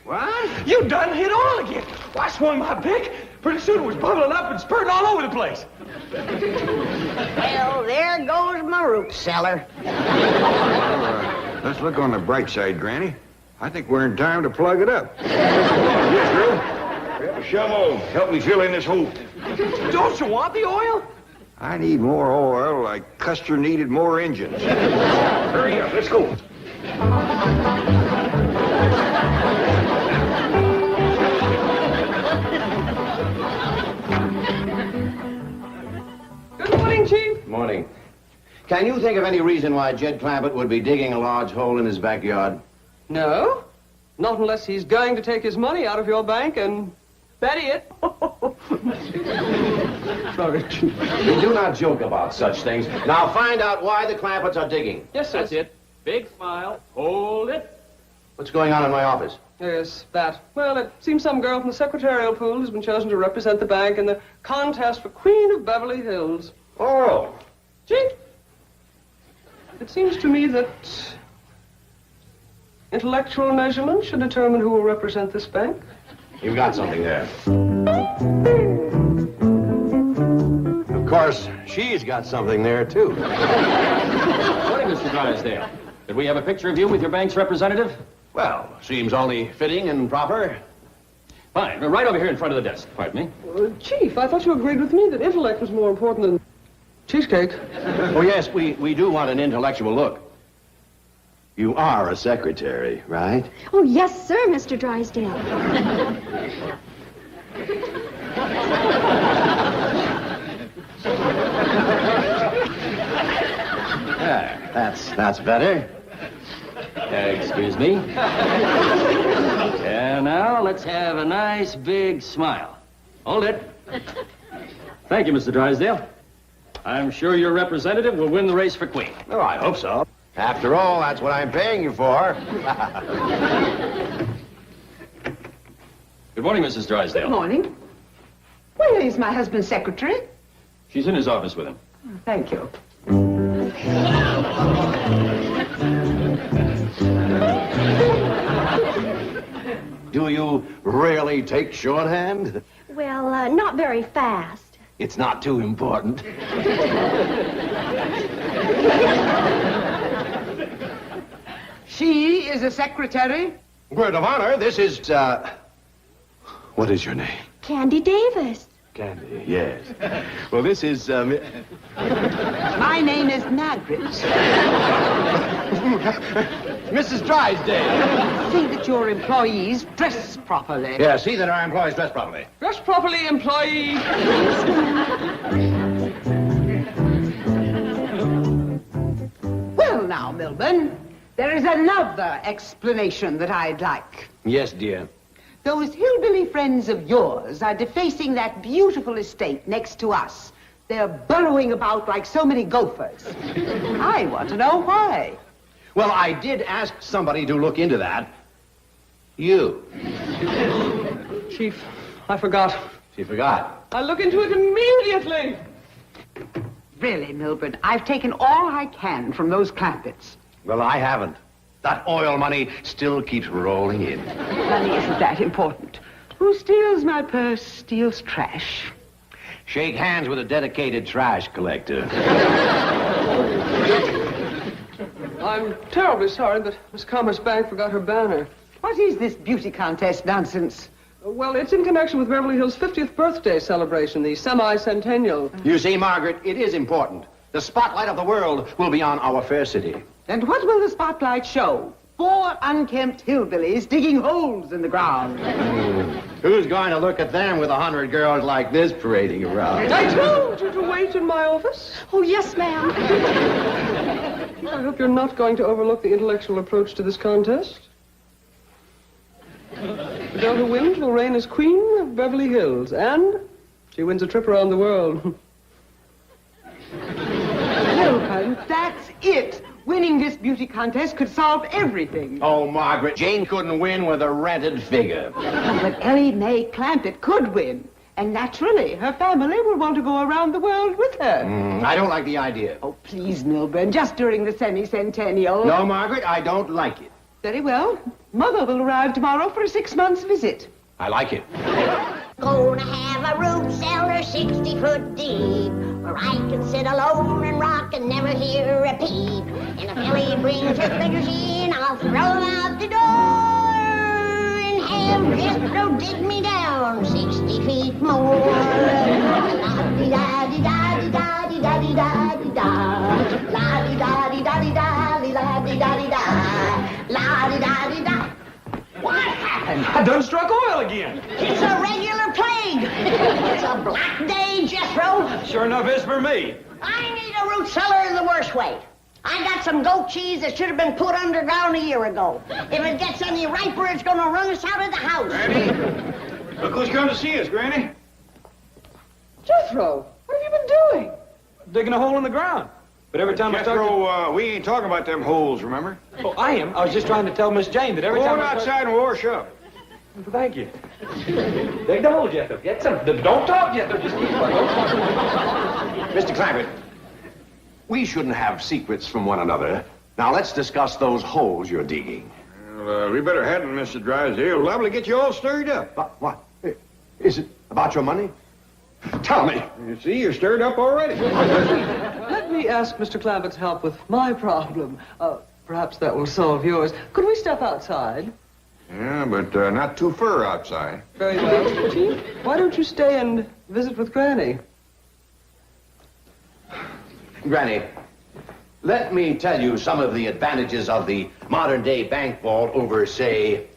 What?
You done hit oil again. Well, I swung my pick. Pretty soon it was bubbling up and spurting all over the place.
Well, there goes my root cellar.
Let's look on the bright side, Granny. I think we're in time to plug it up. Jethro, grab a shovel. Help me fill in this hole.
Don't you want the oil?
I need more oil like Custer needed more engines.
Hurry up, let's go.
Good morning, Chief.
Morning. Can you think of any reason why Jed Clampett would be digging a large hole in his backyard?
No, not unless he's going to take his money out of your bank and bury it. Sorry, Chief.
We do not joke about such things. Now find out why the Clampetts are digging.
Yes, sir.
That's it. Big smile. Hold it.
What's going on in my office?
Yes, that. Well, it seems some girl from the secretarial pool has been chosen to represent the bank in the contest for Queen of Beverly Hills.
Oh.
Chief, it seems to me that intellectual measurement should determine who will represent this bank.
You've got something there. Of course, she's got something there, too.
Morning, Mr. Drysdale. Did we have a picture of you with your bank's representative?
Well, seems only fitting and proper.
Fine. Right over here in front of the desk. Pardon me.
Chief, I thought you agreed with me that intellect was more important than cheesecake.
Oh, yes, we do want an intellectual look. You are a secretary, right?
Oh, yes, sir, Mr. Drysdale.
That's better.
Excuse me. And now let's have a nice big smile. Hold it. Thank you, Mr. Drysdale. I'm sure your representative will win the race for Queen.
Oh, I hope so. After all, that's what I'm paying you for.
Good morning, Mrs. Drysdale.
Good morning. Where is my husband's secretary?
She's in his office with him.
Thank you.
Do you really take shorthand?
Well, not very fast.
It's not too important.
She is a secretary?
Word of honor, this is, what is your name?
Candy Davis.
Candy, yes. Well, this is,
My name is Margaret.
Mrs. Drysdale.
See that your employees dress properly.
Yeah, see that our employees dress properly.
Dress properly, employee.
Well, now, Milburn, there is another explanation that I'd like.
Yes, dear.
Those hillbilly friends of yours are defacing that beautiful estate next to us. They're burrowing about like so many gophers. I want to know why.
Well, I did ask somebody to look into that. You.
Chief, I forgot.
She forgot.
I'll look into it immediately.
Really, Milburn, I've taken all I can from those Clampetts.
Well, I haven't. That oil money still keeps rolling in.
Money isn't that important. Who steals my purse steals trash.
Shake hands with a dedicated trash collector.
I'm terribly sorry, but Miss Commerce Bank forgot her banner.
What is this beauty contest nonsense?
Well, it's in connection with Beverly Hills' 50th birthday celebration, the semi-centennial.
You see, Margaret, it is important. The spotlight of the world will be on our fair city.
And what will the spotlight show? 4 unkempt hillbillies digging holes in the ground.
Who's going to look at them with 100 girls like this parading around?
I told you to wait in my office.
Oh, yes, ma'am.
I hope you're not going to overlook the intellectual approach to this contest. The girl who wins will reign as Queen of Beverly Hills, and she wins a trip around the world.
Milburn, that's it. Winning this beauty contest could solve everything.
Oh, Margaret, Jane couldn't win with a rented figure.
But Ellie Mae Clampett could win. And naturally, her family will want to go around the world with her.
I don't like the idea.
Oh, please, Milburn, just during the semi-centennial.
No, Margaret, I don't like it.
Very well. Mother will arrive tomorrow for a 6-month visit.
I like it.
Gonna have a root cellar 60 foot deep, where I can sit alone and rock and never hear a peep. And if Ellie brings her fingers in, I'll throw them out the door and Well, Jethro, dig me down 60 feet more. La-di-da-di-da-di-da-di-da-di-da-di-da. La-di-da-di-da-di-da-di-da-di-da-di-da. La-di-da-di-da. What happened?
I done struck oil again.
It's a regular plague. It's a black day, Jethro.
Sure enough, is for me.
I need a root cellar in the worst way. I got some goat cheese that should have been put underground a year ago. If it gets any riper, it's going to run us out of the house.
Granny, look who's come to see us, Granny.
Jethro, what have you been doing?
Digging a hole in the ground. But every time I start
Jethro, we ain't talking about them holes, remember?
Oh, I am. I was just trying to tell Miss Jane that every
Go
time
on outside and wash up.
Thank you. Dig the hole, Jethro. Get some. Don't talk, Jethro. Just keep quiet. Don't talk.
Mr. Clampett, we shouldn't have secrets from one another. Now, let's discuss those holes you're digging.
Well, we better hadn't, Mr. Drysdale. Liable to get you all stirred up.
What? Is it about your money? Tell me.
You see, you're stirred up already.
Let me ask Mr. Clampett's help with my problem. Perhaps that will solve yours. Could we step outside?
Yeah, but not too far outside.
Very well. Chief, why don't you stay and visit with Granny?
Granny, let me tell you some of the advantages of the modern-day bank vault over, say,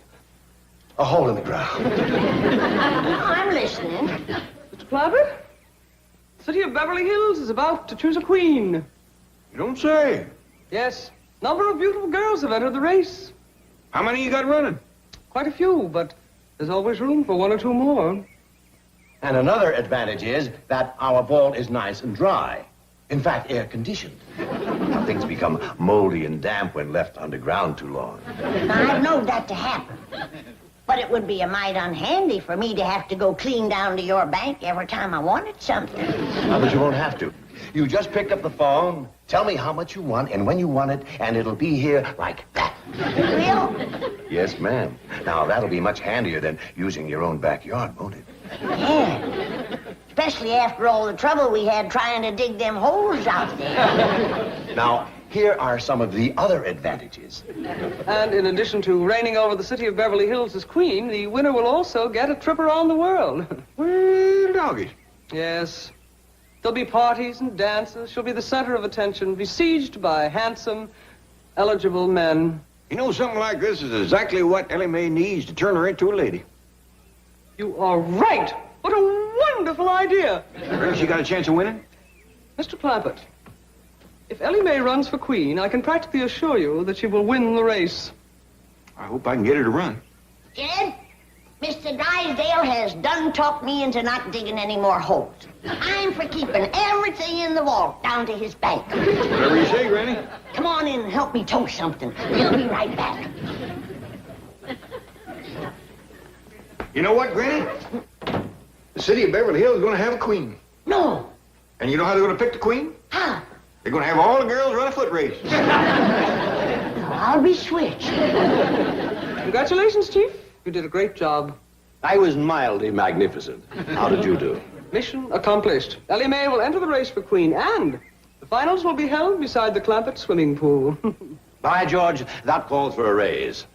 a hole in the ground.
I'm listening.
Mr. Clampett, the city of Beverly Hills is about to choose a queen.
You don't say.
Yes, a number of beautiful girls have entered the race.
How many you got running?
Quite a few, but there's always room for one or two more.
And another advantage is that our vault is nice and dry. In fact, air-conditioned. Now, things become moldy and damp when left underground too long.
I've known that to happen. But it would be a mite unhandy for me to have to go clean down to your bank every time I wanted something.
But you won't have to. You just pick up the phone, tell me how much you want and when you want it, and it'll be here like that.
Real?
Yes, ma'am. Now, that'll be much handier than using your own backyard, won't it?
Yeah. Especially after all the trouble we had trying to dig them holes out there.
Now, here are some of the other advantages.
And in addition to reigning over the city of Beverly Hills as queen, the winner will also get a trip around the world.
Well, doggies.
Yes. There'll be parties and dances. She'll be the center of attention, besieged by handsome, eligible men.
You know, something like this is exactly what Ellie Mae needs to turn her into a lady.
You are right. What a wonderful idea.
Well, she got a chance of winning?
Mr. Clampett, if Ellie Mae runs for queen, I can practically assure you that she will win the race.
I hope I can get her to run.
Jed, Mr. Drysdale has done talked me into not digging any more holes. I'm for keeping everything in the vault down to his bank.
Whatever you say, Granny.
Come on in and help me toast something. We'll be right back.
You know what, Granny? The city of Beverly Hills is going to have a queen.
No.
And you know how they're going to pick the queen?
How?
They're going to have all the girls run a foot race.
I'll be switched.
Congratulations, Chief. You did a great job.
I was mildly magnificent. How did you do?
Mission accomplished. Ellie Mae will enter the race for queen, and the finals will be held beside the Clampett swimming pool.
By George, that calls for a raise.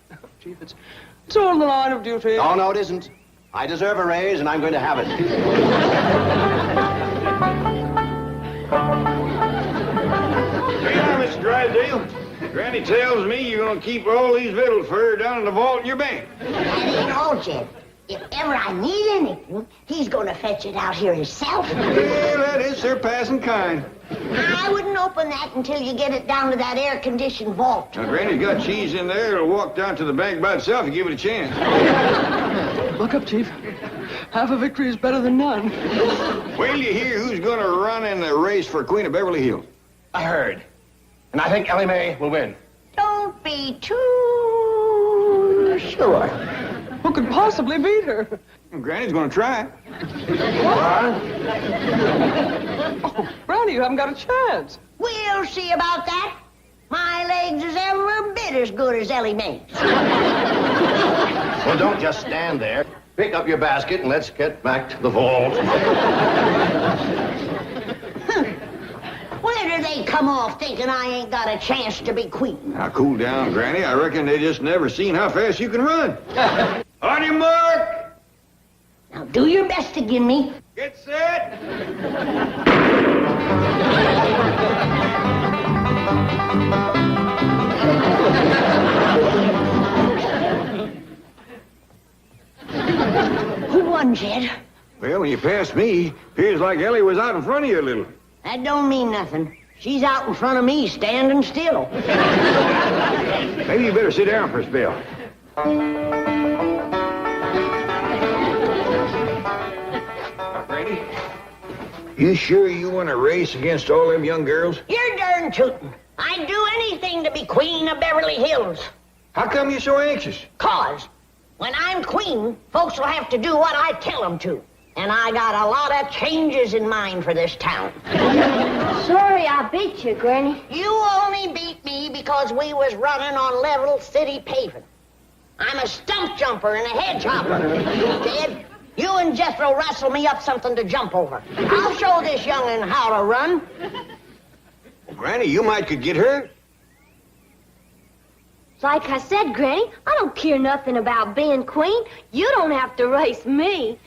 Chief, it's all in the line of duty.
Oh, no, it isn't. I deserve a raise, and I'm going to have it.
Hey, now, Mr. Drysdale. Granny tells me you're going to keep all these victuals for her down in the vault in your bank.
That ain't all, Jed. If ever I need anything, he's going to fetch it out here himself.
Well, that is surpassing kind.
I wouldn't open that until you get it down to that air-conditioned vault.
Now, Granny's got cheese in there. It'll walk down to the bank by itself if you give it a chance.
Look up, Chief. Half a victory is better than none.
Wait till you hear who's going to run in the race for Queen of Beverly Hills.
I heard. And I think Ellie Mae will win.
Don't be too sure.
Who could possibly beat her?
Granny's going to try.
Oh, Granny, you haven't got a chance.
We'll see about that. My legs is every bit as good as Ellie Mae's.
Well, don't just stand there. Pick up your basket and let's get back to the vault.
Where do they come off thinking I ain't got a chance to be queen?
Now, cool down, Granny. I reckon they just never seen how fast you can run. On your mark.
Now do your best to give me.
Get set.
Who won, Jed?
Well, when you passed me, appears like Ellie was out in front of you a little.
That don't mean nothing. She's out in front of me, standing still.
Maybe you better sit down for a spell. Now, Granny, you sure you want to race against all them young girls?
You're darn tootin'. I'd do anything to be queen of Beverly Hills.
How come you're so anxious?
'Cause when I'm queen, folks will have to do what I tell them to. And I got a lot of changes in mind for this town.
Sorry I beat you, Granny.
You only beat me because we was running on level city paving. I'm a stump jumper and a hedge hopper. Jed, you and Jethro wrestle me up something to jump over. I'll show this young'un how to run.
Well, Granny, you might could get hurt.
Like I said, Granny, I don't care nothing about being queen. You don't have to race me.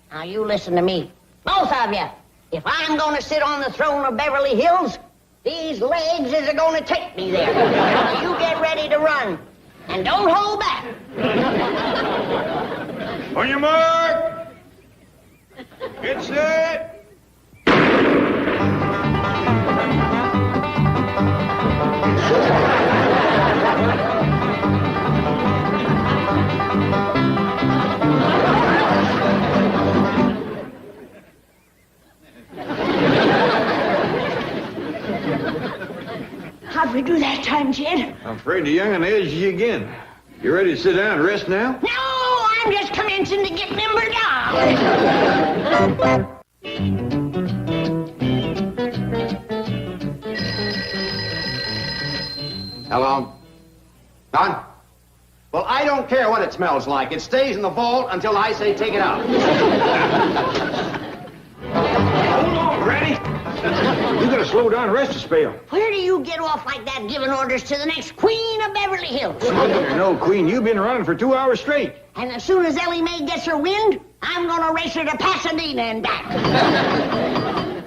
Now you listen to me, both of you. If I'm going to sit on the throne of Beverly Hills, these legs is going to take me there. Now you get ready to run, and don't hold back.
On your mark. Get set.
How'd we do that time, Jed?
I'm afraid the young'un edged you again. You ready to sit down and rest now?
No, I'm just commencing to get limbered down.
Hello? Don? Well, I don't care what it smells like. It stays in the vault until I say take it out.
Hold on, Granny. You gotta slow down and rest a spell.
Where do you get off like that giving orders to the next queen of Beverly Hills?
You're no queen. You've been running for 2 hours straight.
And as soon as Ellie Mae gets her wind, I'm going to race her to Pasadena and back.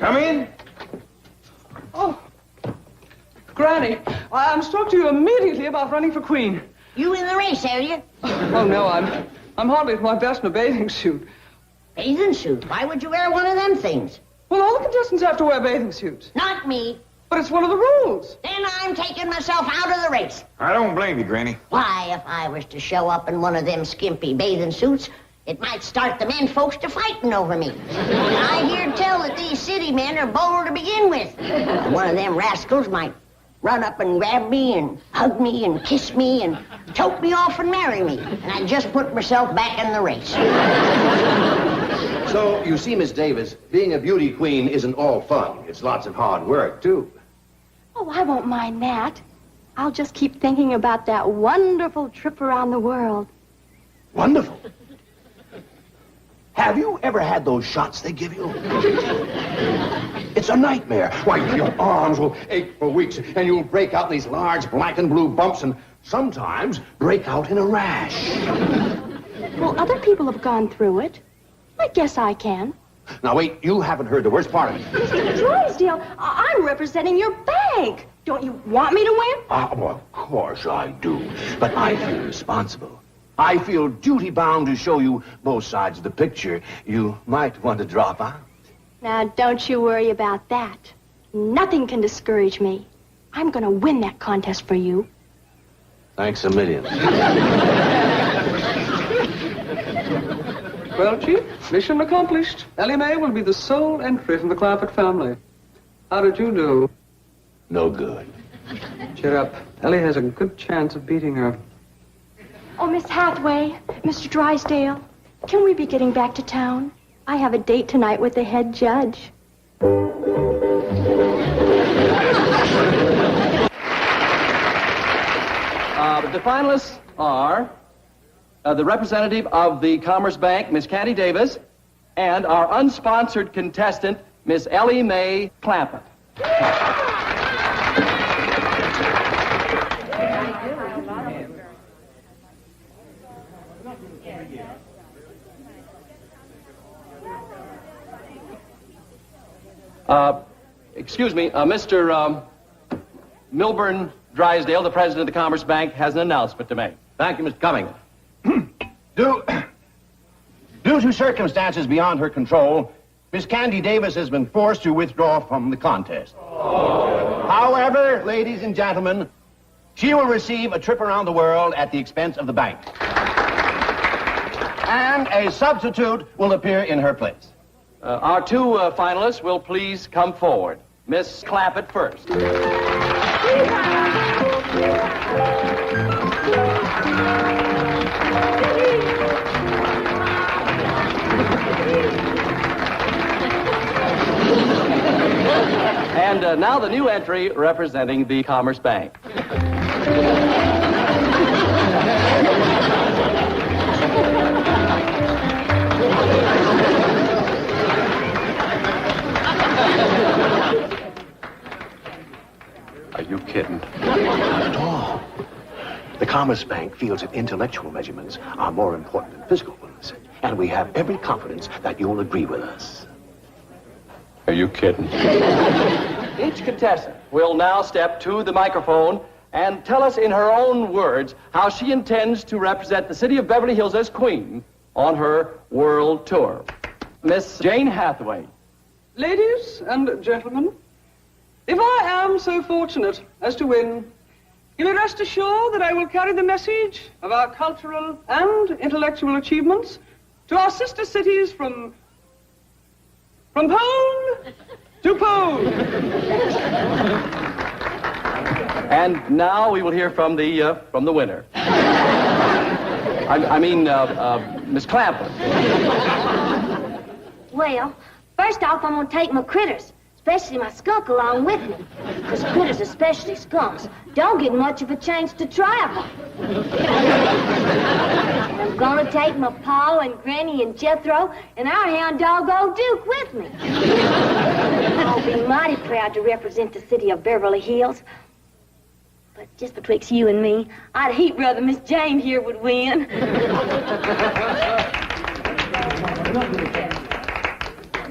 Come in.
Oh, Granny, I'm to talk to you immediately about running for queen.
You in the race, are you?
Oh, no, I'm hardly at my best in a bathing suit.
Bathing suit? Why would you wear one of them things?
Well, all the contestants have to wear bathing suits.
Not me.
But it's one of the rules.
Then I'm taking myself out of the race.
I don't blame you, Granny.
Why, if I was to show up in one of them skimpy bathing suits, it might start the men folks to fighting over me. And I hear tell that these city men are bold to begin with. And one of them rascals might run up and grab me and hug me and kiss me and choke me off and marry me. And I'd just put myself back in the race.
So, you see, Miss Davis, being a beauty queen isn't all fun. It's lots of hard work, too.
Oh, I won't mind that. I'll just keep thinking about that wonderful trip around the world.
Wonderful. Have you ever had those shots they give you? It's a nightmare. Why, your arms will ache for weeks, and you'll break out in these large black and blue bumps, and sometimes break out in a rash.
Well, other people have gone through it. I guess I can.
Now, wait, you haven't heard the worst part of it.
Mr. Drysdale, I'm representing your bank. Don't you want me to win?
Well, of course I do. But I feel responsible. I feel duty-bound to show you both sides of the picture. You might want to drop out.
Now, don't you worry about that. Nothing can discourage me. I'm going to win that contest for you.
Thanks a million.
Well, Chief, mission accomplished. Ellie Mae will be the sole entry from the Clampett family. How did you do?
No good.
Cheer up. Ellie has a good chance of beating her.
Oh, Miss Hathaway, Mr. Drysdale, can we be getting back to town? I have a date tonight with the head judge.
The finalists are the representative of the Commerce Bank, Miss Candy Davis, and our unsponsored contestant, Miss Ellie Mae Clampett. Excuse me, Mr. Milburn Drysdale, the president of the Commerce Bank, has an announcement to make.
Thank you, Mr. Cummings. Due to circumstances beyond her control, Miss Candy Davis has been forced to withdraw from the contest. However, ladies and gentlemen, she will receive a trip around the world at the expense of the bank. And a substitute will appear in her place.
Our two finalists will please come forward. Miss Clampett first. And now the new entry representing the Commerce Bank.
Are you kidding? Not at all. The Commerce Bank feels that intellectual measurements are more important than physical ones. And we have every confidence that you'll agree with us.
Are you kidding? Each contestant will now step to the microphone and tell us in her own words how she intends to represent the city of Beverly Hills as queen on her world tour. Miss Jane Hathaway.
Ladies and gentlemen, if I am so fortunate as to win, you may rest assured that I will carry the message of our cultural and intellectual achievements to our sister cities from pole to pole.
And now we will hear from the winner. I mean, Miss Clampett.
Well, first off, I'm going to take my critters, especially my skunk, along with me. Because critters, especially skunks, don't get much of a chance to travel. I'm going to take my Pa and Granny and Jethro and our hound dog, Old Duke, with me. I'll be mighty proud to represent the city of Beverly Hills. But just betwixt you and me, I'd heap rather Miss Jane here would win.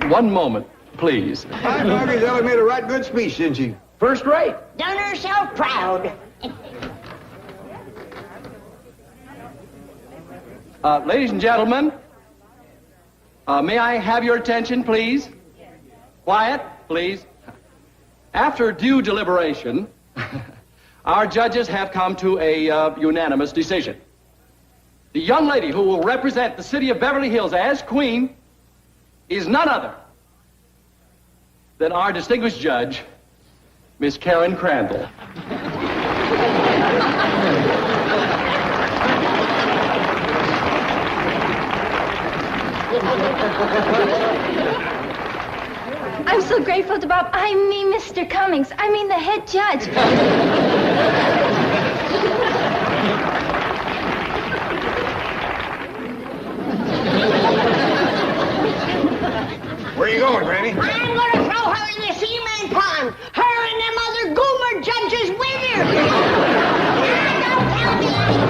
One moment, please.
I figured Ellie made a right good speech, didn't she?
First rate.
Done herself proud.
Ladies and gentlemen, may I have your attention, please? Quiet, please. After due deliberation, our judges have come to a unanimous decision. The young lady who will represent the city of Beverly Hills as queen is none other than our distinguished judge, Miss Karen Crandall.
I'm so grateful to Bob. I mean, Mr. Cummings. I mean, the head judge.
Where are you going, Granny?
I'm going to throw her in the cement pond. Her and them other goomer judges with her. Now, don't tell me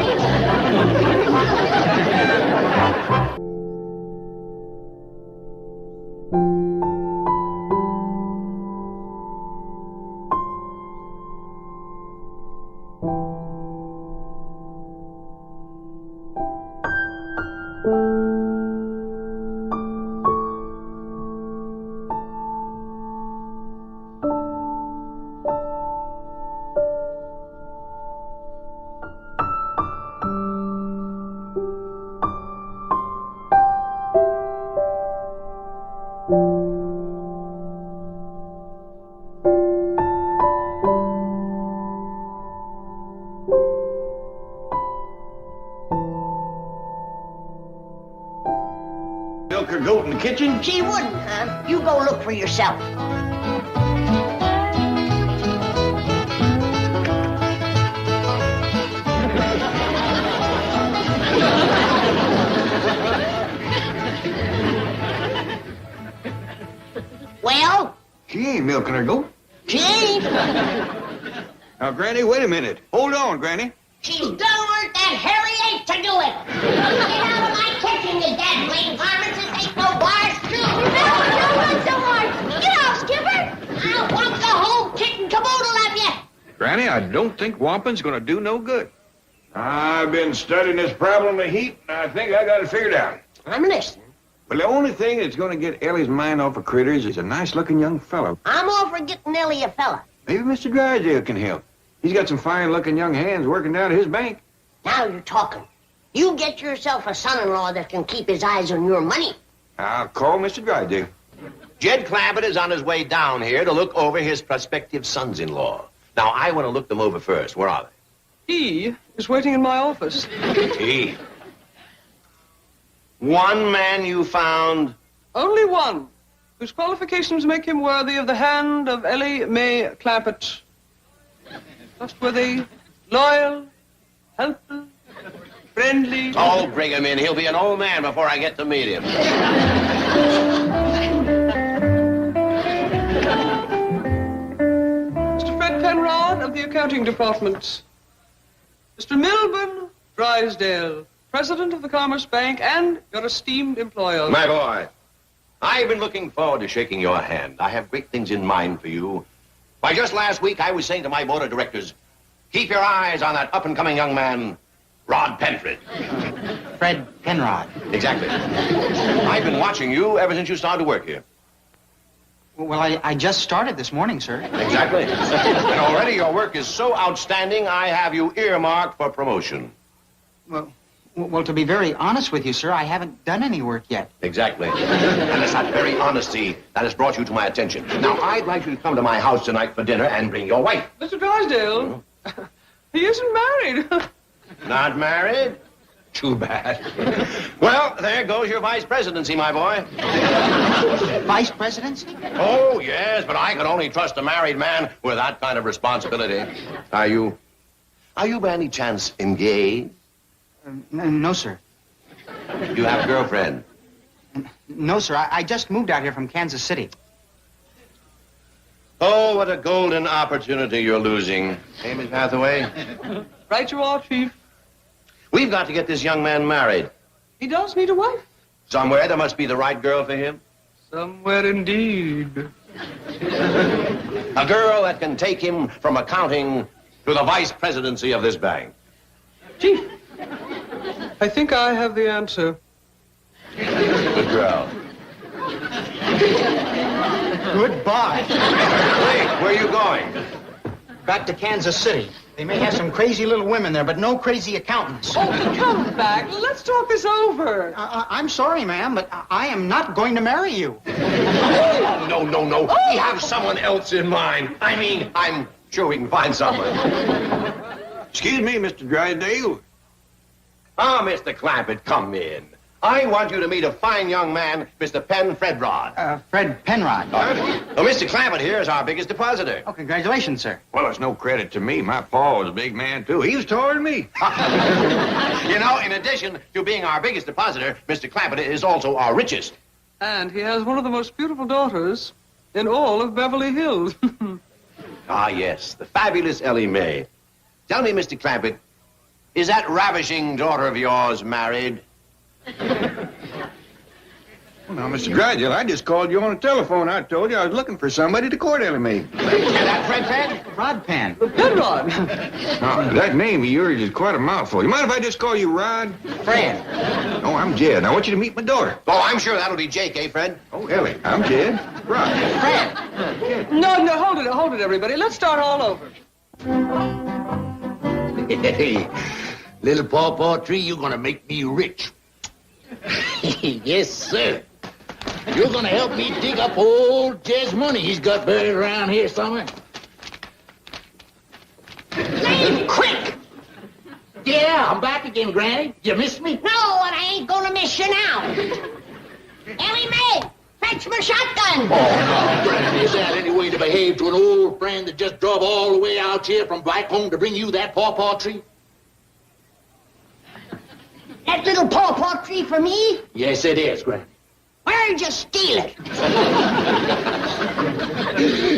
Milk her goat in the kitchen?
she wouldn't, huh? You go look for yourself. Well,
She ain't milking her goat.
she ain't.
Now, Granny, wait a minute. Hold on, Granny.
She's done work that Harry ain't to do it. Get out of my kitchen, you dead blame varmints. This ain't no bar stool.
No, not so hard. Get off, Skipper.
Granny, I don't think whomping's gonna do no good. I've been studying this problem a heap, and I think I got it figured out.
I'm listening.
But the only thing that's gonna get Ellie's mind off of critters is a nice-looking young fellow.
I'm all for getting Ellie a fella.
Maybe Mr. Drysdale can help. He's got some fine-looking young hands working down at his bank.
Now you're talking. You get yourself a son-in-law that can keep his eyes on your money.
I'll call Mr. Drysdale.
Jed Clampett is on his way down here to look over his prospective sons-in-law. Now, I want to look them over first. Where are they?
He is waiting in my office.
He. One man you found?
Only one, whose qualifications make him worthy of the hand of Ellie Mae Clampett. Trustworthy, loyal, helpful, friendly.
Oh, bring him in. He'll be an old man before I get to meet him.
Mr. Fred Penrod of the accounting department. Mr. Milburn Drysdale, president of the Commerce Bank and your esteemed employer.
My boy, I've been looking forward to shaking your hand. I have great things in mind for you. Why, just last week I was saying to my board of directors, keep your eyes on that up-and-coming young man, Rod Penfred.
Fred Penrod.
Exactly. I've been watching you ever since you started to work here.
Well, I just started this morning, sir.
Exactly. And already your work is so outstanding, I have you earmarked for promotion.
Well, to be very honest with you, sir, I haven't done any work yet.
Exactly. And it's that very honesty that has brought you to my attention. Now, I'd like you to come to my house tonight for dinner and bring your wife.
Mr. Drysdale, he isn't married.
Not married? Too bad. Well, there goes your vice presidency, my boy.
Vice presidency?
Oh, yes, but I can only trust a married man with that kind of responsibility. Are you by any chance engaged?
No, sir.
You have a girlfriend?
No, sir. I just moved out here from Kansas City.
Oh, what a golden opportunity you're losing. Hey, Miss Hathaway?
Right you are, Chief.
We've got to get this young man married.
He does need a wife.
Somewhere there must be the right girl for him.
Somewhere indeed.
A girl that can take him from accounting to the vice presidency of this bank.
Chief, I think I have the answer.
Good girl.
Goodbye.
Wait, where are you going?
Back to Kansas City. They may have some crazy little women there, but no crazy accountants.
Oh, come back. Let's talk this over.
I'm sorry, ma'am, but I am not going to marry you.
Oh, no. We have someone else in mind. I mean, I'm sure we can find someone.
Excuse me, Mr. Drysdale.
Ah, Mr. Clampett, come in. I want you to meet a fine young man, Mr. Fred Rod.
Fred Penrod.
Well, Mr. Clampett here is our biggest depositor.
Oh, congratulations, sir.
Well, it's no credit to me. My pa was a big man, too. He was taller than me.
You know, in addition to being our biggest depositor, Mr. Clampett is also our richest.
And he has one of the most beautiful daughters in all of Beverly Hills.
Ah, yes, the fabulous Ellie Mae. Tell me, Mr. Clampett, is that ravishing daughter of yours married?
Well, now, Mr. Drysdale, I just called you on the telephone. I told you I was looking for somebody to court Ellie Mae.
And that Fred?
Rod Penn.
Penrod.
Now, that name of yours is quite a mouthful. You mind if I just call you Rod?
Fred.
Oh, I'm Jed. I want you to meet my daughter.
Oh, I'm sure that'll be Jake, eh, Fred?
Oh, Ellie. I'm Jed. Rod.
Fred.
No, hold it, everybody. Let's start all over.
Hey, little pawpaw tree, you're gonna make me rich. Yes, sir. You're gonna help me dig up old Jed's money he's got buried around here somewhere. Hey, quick! Yeah, I'm back again, Granny. You missed me?
No, and I ain't gonna miss you now. Ellie Mae, fetch my shotgun.
Oh, no, Granny, is that any way to behave to an old friend that just drove all the way out here from Blackcomb to bring you that pawpaw tree?
That little pawpaw tree for me?
Yes, it is, Granny.
Where'd you steal it?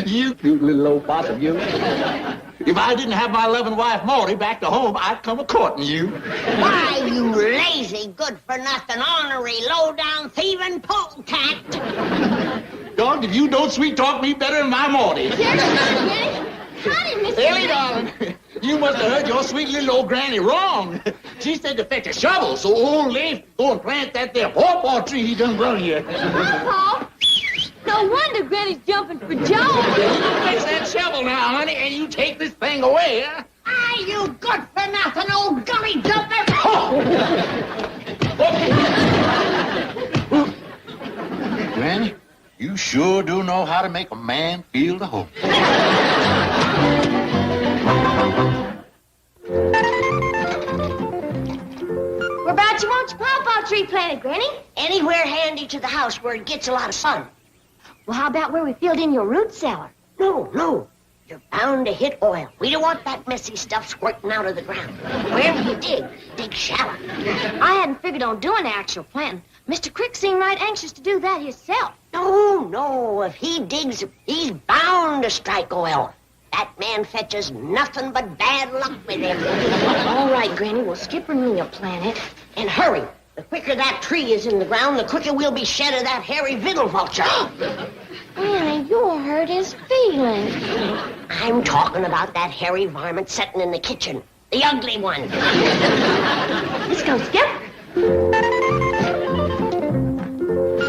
You cute little old possum, you. If I didn't have my loving wife, Maudie, back to home, I'd come a-courting you.
Why, you lazy, good-for-nothing, ornery, low-down, thieving polecat.
Dog, if you don't sweet-talk me better than my Maudie.
Howdy, Mr.
Ellie, darling. you must have heard your sweet little old granny wrong. She said to fetch a shovel, so old Leif go and plant that there pawpaw tree he done brung you.
Pawpaw? No wonder Granny's jumping for joy.
Fetch that shovel now, honey, and you take this thing away, huh?
Ah, you good-for-nothing old gully jumper!
Granny, you sure do know how to make a man feel the hope.
Whereabouts you want your pawpaw tree planted, Granny?
Anywhere handy to the house where it gets a lot of sun.
Well, how about where we filled in your root cellar?
No. You're bound to hit oil. We don't want that messy stuff squirting out of the ground. Wherever you dig shallow.
I hadn't figured on doing actual planting. Mr. Crick seemed right anxious to do that himself.
No. If he digs, he's bound to strike oil. That man fetches nothing but bad luck with him.
All right, Granny, well, Skipper and me will plant it.
And hurry. The quicker that tree is in the ground, the quicker we'll be shed of that hairy victual vulture.
Granny, you'll hurt his feelings.
I'm talking about that hairy varmint sitting in the kitchen. The ugly one.
Let's go, Skip.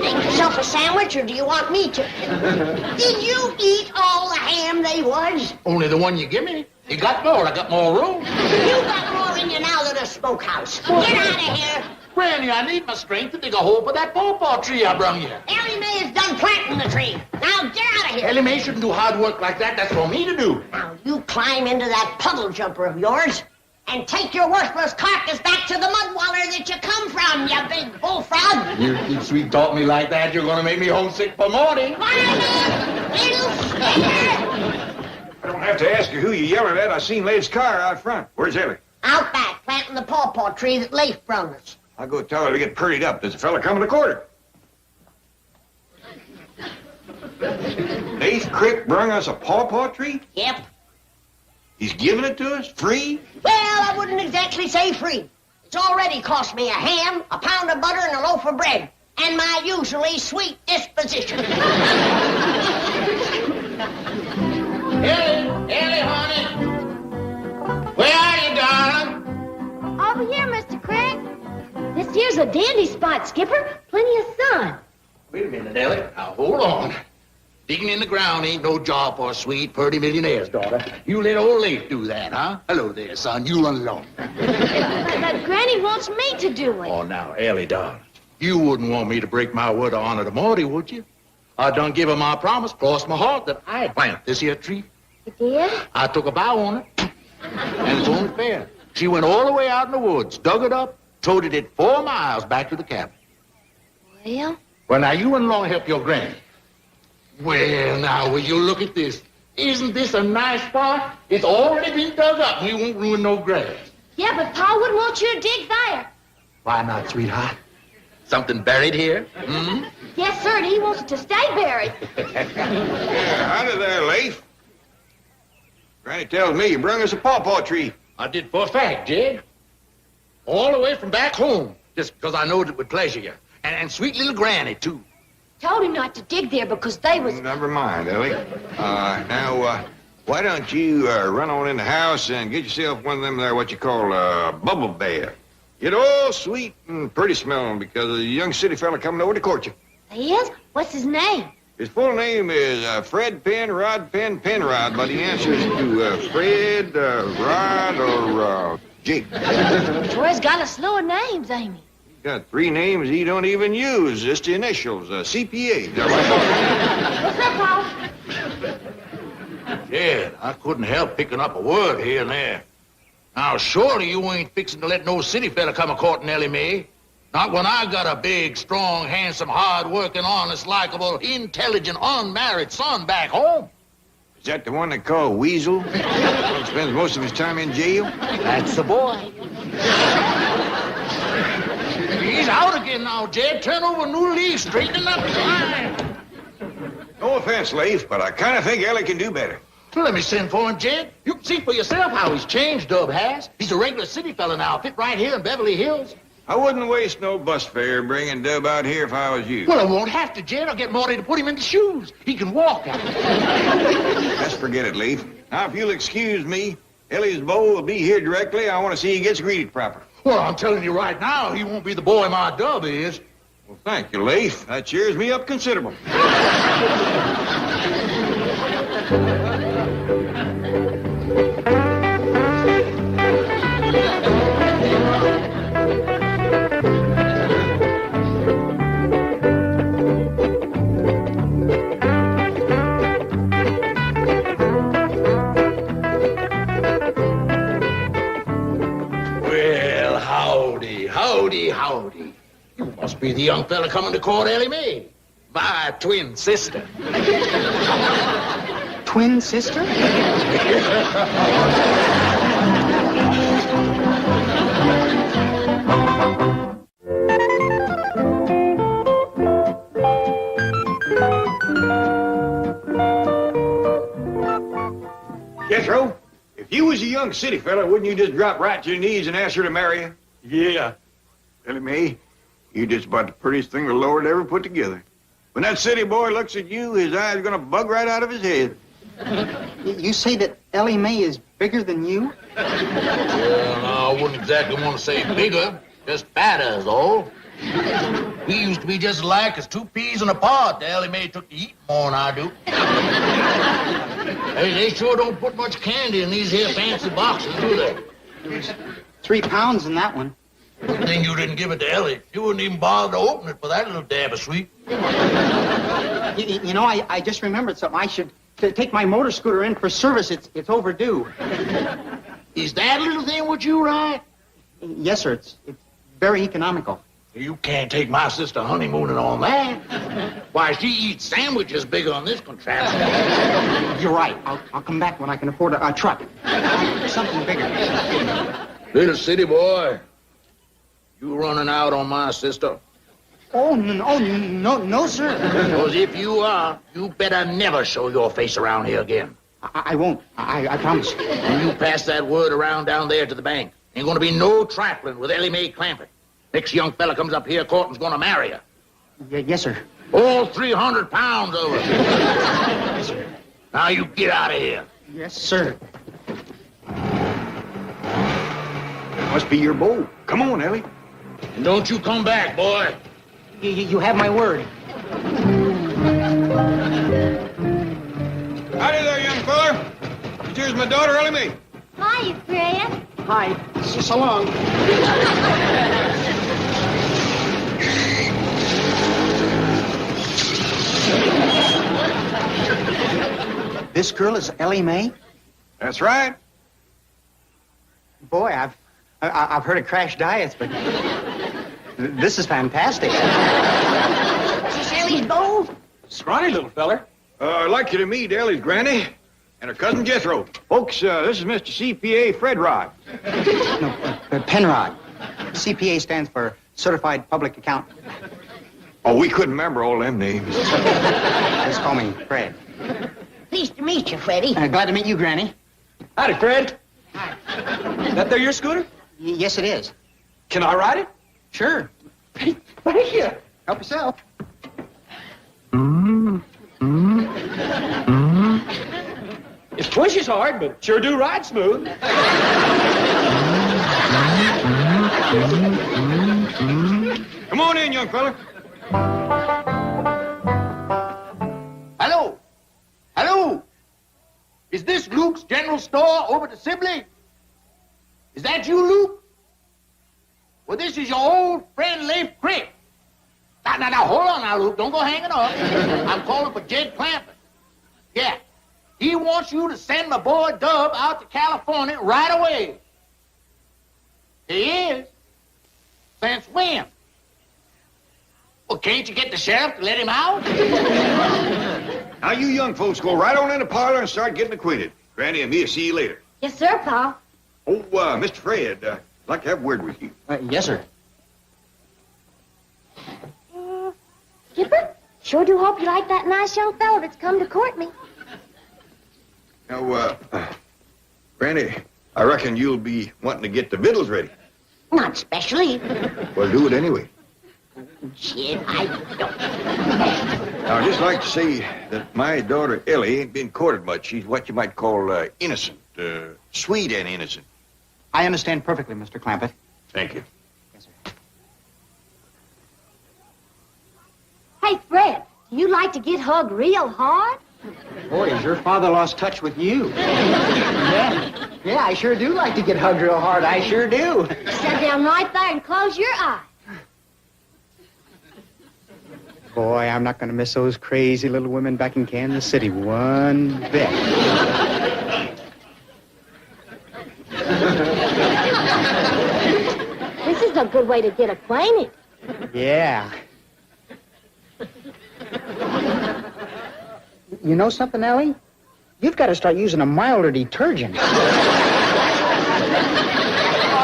Make yourself a sandwich, or do you want me to? Did you eat all the ham they was?
Only the one you give me. You got more. I got more room.
You got more in you now than a smokehouse. Get out of here.
Granny, I need my strength to dig a hole for that pawpaw tree I brung you.
Ellie Mae is done planting the tree. Now get out of here.
Ellie Mae shouldn't do hard work like that. That's for me to do.
Now you climb into that puddle jumper of yours and take your worthless carcass back to the mud waller that you come from, you big bullfrog.
You keep sweet talking me like that, you're gonna make me homesick for morning.
Little stinker!
I don't have to ask you who you're yelling at. I seen Leif's car out front. Where's Ellie?
Out back, planting the pawpaw tree that Leif brung us.
I'll go tell her to get purdied up. There's a fella coming to court her. Leif Crick brung us a pawpaw tree?
Yep.
He's giving it to us free?
Well, I wouldn't exactly say free. It's already cost me a ham, a pound of butter, and a loaf of bread. And my usually sweet disposition.
Ellie, honey. Where are you, darling?
Over here, Mr. Crick. This here's a dandy spot, Skipper. Plenty of sun.
Wait a minute, Ellie. Now, hold on. Digging in the ground ain't no job for a sweet, purty millionaire's daughter. You let old Leif do that, huh? Hello there, son. You run along.
But Granny wants me to do it.
Oh, now, Ellie, darling. You wouldn't want me to break my word of honor to Morty, would you? I done give her my promise, crossed my heart, that I'd plant this here tree.
You did?
I took a vow on it. And it's only fair. She went all the way out in the woods, dug it up, toted it 4 miles back to the cabin.
Well,
now, you went along and help your granny. Well, now, will you look at this? Isn't this a nice spot? It's already been dug up. We won't ruin no grass.
yeah, but Pa wouldn't want you to dig there.
Why not, sweetheart? Something buried here? Hmm?
Yes, sir, and he wants it to stay buried.
Yeah, howdy there, Leif. Granny tells me you brung us a pawpaw tree.
I did for a fact, Jed. All the way from back home, just because I knowed it would pleasure you. And sweet little granny, too.
Told him not to dig there because they was...
Never mind, Ellie. Now, why don't you run on in the house and get yourself one of them there, what you call a bubble bath. Get all sweet and pretty smelling because of the young city fella coming over to court you.
He is? What's his name?
His full name is Fred Penrod Penrod, but he answers to Fred, Rod, or Jake.
Troy's got a slew of names, ain't he?
Got 3 names he don't even use, just the initials, CPA.
What's up, Pa?
Jed, I couldn't help picking up a word here and there. Now, surely you ain't fixing to let no city fella come a-courting Ellie Mae. Not when I got a big, strong, handsome, hard-working, honest, likable, intelligent, unmarried son back home.
Is that the one they call Weasel? He spends most of his time in jail?
That's the boy. He's out again now, Jed. Turn over a new leaf, straightening up his line.
No offense, Leif, but I kind of think Ellie can do better.
Well, let me send for him, Jed. You can see for yourself how he's changed, Dub has. He's a regular city fella now, fit right here in Beverly Hills.
I wouldn't waste no bus fare bringing Dub out here if I was you.
Well, I won't have to, Jed. I'll get Morty to put him in the shoes. He can walk out.
Just forget it, Leif. Now, if you'll excuse me, Ellie's beau will be here directly. I want to see he gets greeted proper.
Well, I'm telling you right now, he won't be the boy my dove is.
Well, thank you, Leif. That cheers me up considerable.
Well, howdy, howdy, howdy. You must be the young fella coming to court Ellie Mae, my twin sister.
Twin sister?
Jethro, if you was a young city fella, wouldn't you just drop right to your knees and ask her to marry you?
Yeah.
Ellie Mae, you just about the prettiest thing the Lord ever put together. When that city boy looks at you, his eyes are gonna bug right out of his head.
You say that Ellie Mae is bigger than you?
Well, no, I wouldn't exactly want to say bigger, just fatter is all. We used to be just alike as two peas in a pod. The Ellie Mae took to eating more than I do. Hey, they sure don't put much candy in these here fancy boxes, do they?
There's 3 pounds in that one.
Good thing you didn't give it to Ellie. She wouldn't even bother to open it for that little dab of sweet.
You know, I just remembered something. I should take my motor scooter in for service. It's overdue.
Is that little thing what you ride?
Yes, sir. It's very economical.
You can't take my sister honeymooning on that. Why, she eats sandwiches bigger on this contraption.
You're right. I'll come back when I can afford a truck. Something bigger.
Little city boy, you running out on my sister?
Oh, no, sir.
Because if you are, you better never show your face around here again.
I won't. I promise.
And you pass that word around down there to the bank. Ain't gonna be no trifling with Ellie Mae Clampett. Next young fella comes up here, Corton's gonna marry her.
Yes, sir.
All 300 pounds of her.
Yes, sir.
Now you get out of here.
Yes, sir.
Must be your beau. Come on, Ellie.
And don't you come back, boy.
You have my word.
Howdy there, young feller. Here's my daughter, Ellie Mae.
Hi, Fred.
Hi. So long. This girl is Ellie Mae?
That's right.
Boy, I've heard of crash diets, but this is fantastic.
Is this Ellie's beau?
Scrawny little feller.
I'd like you to meet Ellie's granny and her cousin Jethro. Folks, this is Mr. CPA Fred Rod.
No, Penrod. CPA stands for Certified Public Accountant.
Oh, we couldn't remember all them names.
Just call me Fred.
Pleased to meet you, Freddie.
Glad to meet you, Granny.
Howdy, Fred.
Hi.
That there your scooter?
Yes, it is.
Can I ride it?
Sure.
Thank you.
Help yourself.
It pushes hard, but sure do ride smooth.
Come on in, young fella.
Hello? Hello? Is this Luke's General Store over to Sibley? Is that you, Luke? Well, this is your old friend, Leif Crick. Now, hold on now, Luke. Don't go hanging up. I'm calling for Jed Clampett. Yeah. He wants you to send my boy Dub out to California right away. He is? Since when? Well, can't you get the sheriff to let him out?
Now, you young folks go right on in the parlor and start getting acquainted. Granny and me'll see you later.
Yes, sir, Pa.
Oh, Mr. Fred, I'd like to have a word with you.
Yes, sir.
Skipper, sure do hope you like that nice young fellow that's come to court me.
Now, Granny, I reckon you'll be wanting to get the victuals ready.
Not especially.
Well, do it anyway.
Jed, I don't.
I'd just like to say that my daughter Ellie ain't been courted much. She's what you might call innocent, sweet and innocent.
I understand perfectly, Mr. Clampett.
Thank you.
Yes, sir.
Hey, Fred, do you like to get hugged real hard?
Boy, has your father lost touch with you. Yeah, I sure do like to get hugged real hard. I sure do.
Sit down right there and close your eyes.
Boy, I'm not going to miss those crazy little women back in Kansas City one bit.
This is a good way to get acquainted.
Yeah. You know something, Ellie? You've got to start using a milder detergent.
Oh,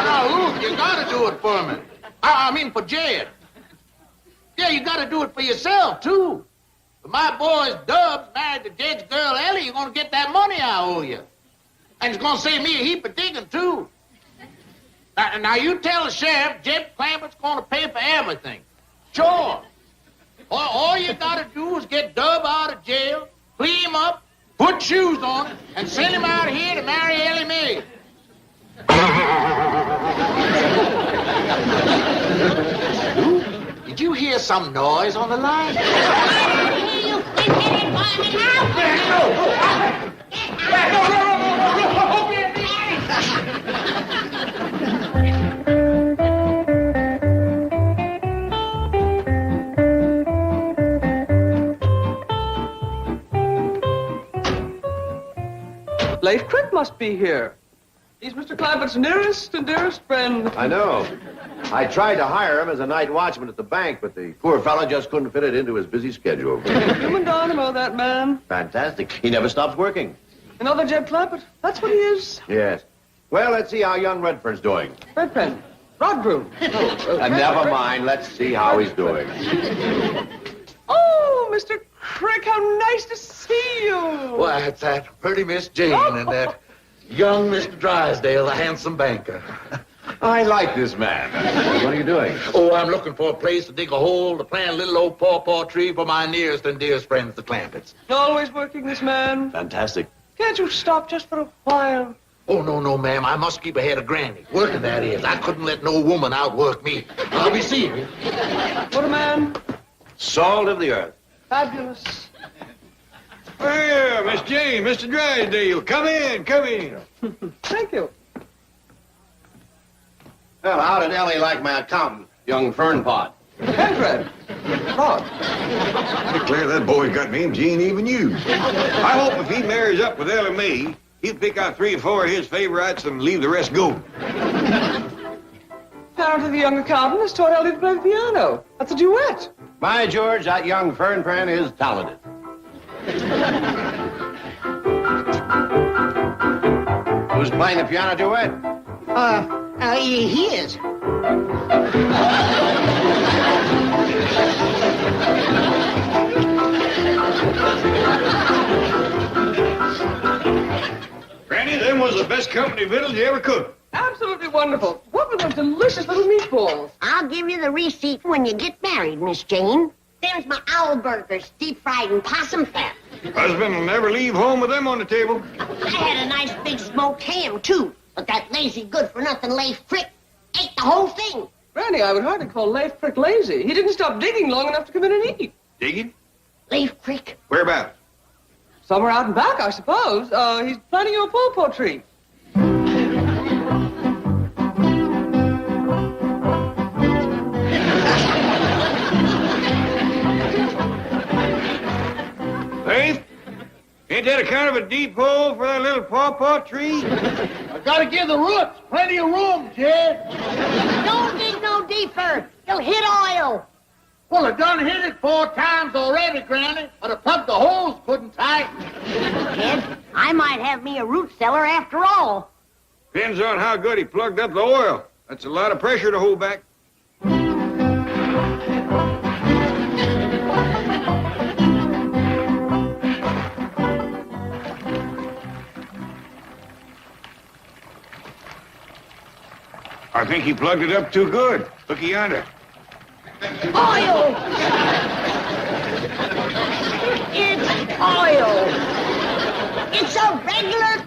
no, Luke, you gotta do it for me. I mean, for Jed. Yeah, you gotta do it for yourself, too. If my boy's Dubs married to Jed's girl, Ellie, you're gonna get that money I owe you. And it's gonna save me a heap of digging, too. Now you tell the sheriff Jed Clampett's gonna pay for everything. Sure. All you gotta do is get Dub out of jail, clean him up, put shoes on him, and send him out here to marry Ellie Mae. Did you hear some noise on the line?
You quit bombing out!
Leif Crick must be here. He's Mr. Clampett's nearest and dearest friend.
I know. I tried to hire him as a night watchman at the bank, but the poor fellow just couldn't fit it into his busy schedule.
Human dynamo, that man.
Fantastic. He never stops working.
Another Jed Clampett. That's what he is.
Yes. Well, let's see how young Redfern's doing.
Redfern. Rodgroom.
Never mind. Let's see how he's doing.
Oh, Mr. Crick, how nice to see you.
Why, it's that pretty Miss Jane and that young Mr. Drysdale, the handsome banker.
I like this man. What are you doing?
Oh, I'm looking for a place to dig a hole to plant a little old pawpaw tree for my nearest and dearest friends, the Clampetts.
Always working, this man.
Fantastic.
Can't you stop just for a while?
Oh, no, ma'am. I must keep ahead of Granny. Working, that is. I couldn't let no woman outwork me. I'll be seeing you.
What a man.
Salt of the earth.
Fabulous.
Well, Miss Jane, Mr. Drysdale, come in, come in.
Thank you.
Well, how did Ellie like my accountant, young Fernpot?
Henfred. Rod.
I declare that boy got named Gene, even you. I hope if he marries up with Ellie Mae, he'll pick out 3 or 4 of his favorites and leave the rest go.
Apparently the young accountant has taught Ellie to play the piano. That's a duet.
By George, that young Fernpran is talented. Who's playing the piano duet?
He is.
Granny, them was the best company victuals you ever cooked.
Absolutely wonderful. What were those delicious little meatballs?
I'll give you the receipt when you get married, Miss Jane. There's my owl burgers, deep-fried in possum fat.
Husband will never leave home with them on the table.
I had a nice big smoked ham, too. But that lazy good-for-nothing Leif Crick ate the whole thing.
Granny, I would hardly call Leif Crick lazy. He didn't stop digging long enough to come in and eat.
Digging?
Leif Crick?
Whereabouts?
Somewhere out and back, I suppose. He's planting you a pawpaw tree.
Faith? Ain't that a kind of a deep hole for that little pawpaw tree?
I gotta give the roots plenty of room, Jed.
Don't dig no deeper. You'll hit oil.
Well, I done hit it 4 times already, Granny, but I plugged the holes couldn't tight.
Jed, I might have me a root cellar after all.
Depends on how good he plugged up the oil. That's a lot of pressure to hold back. I think he plugged it up too good. Look yonder.
Oil! oil. It's a regular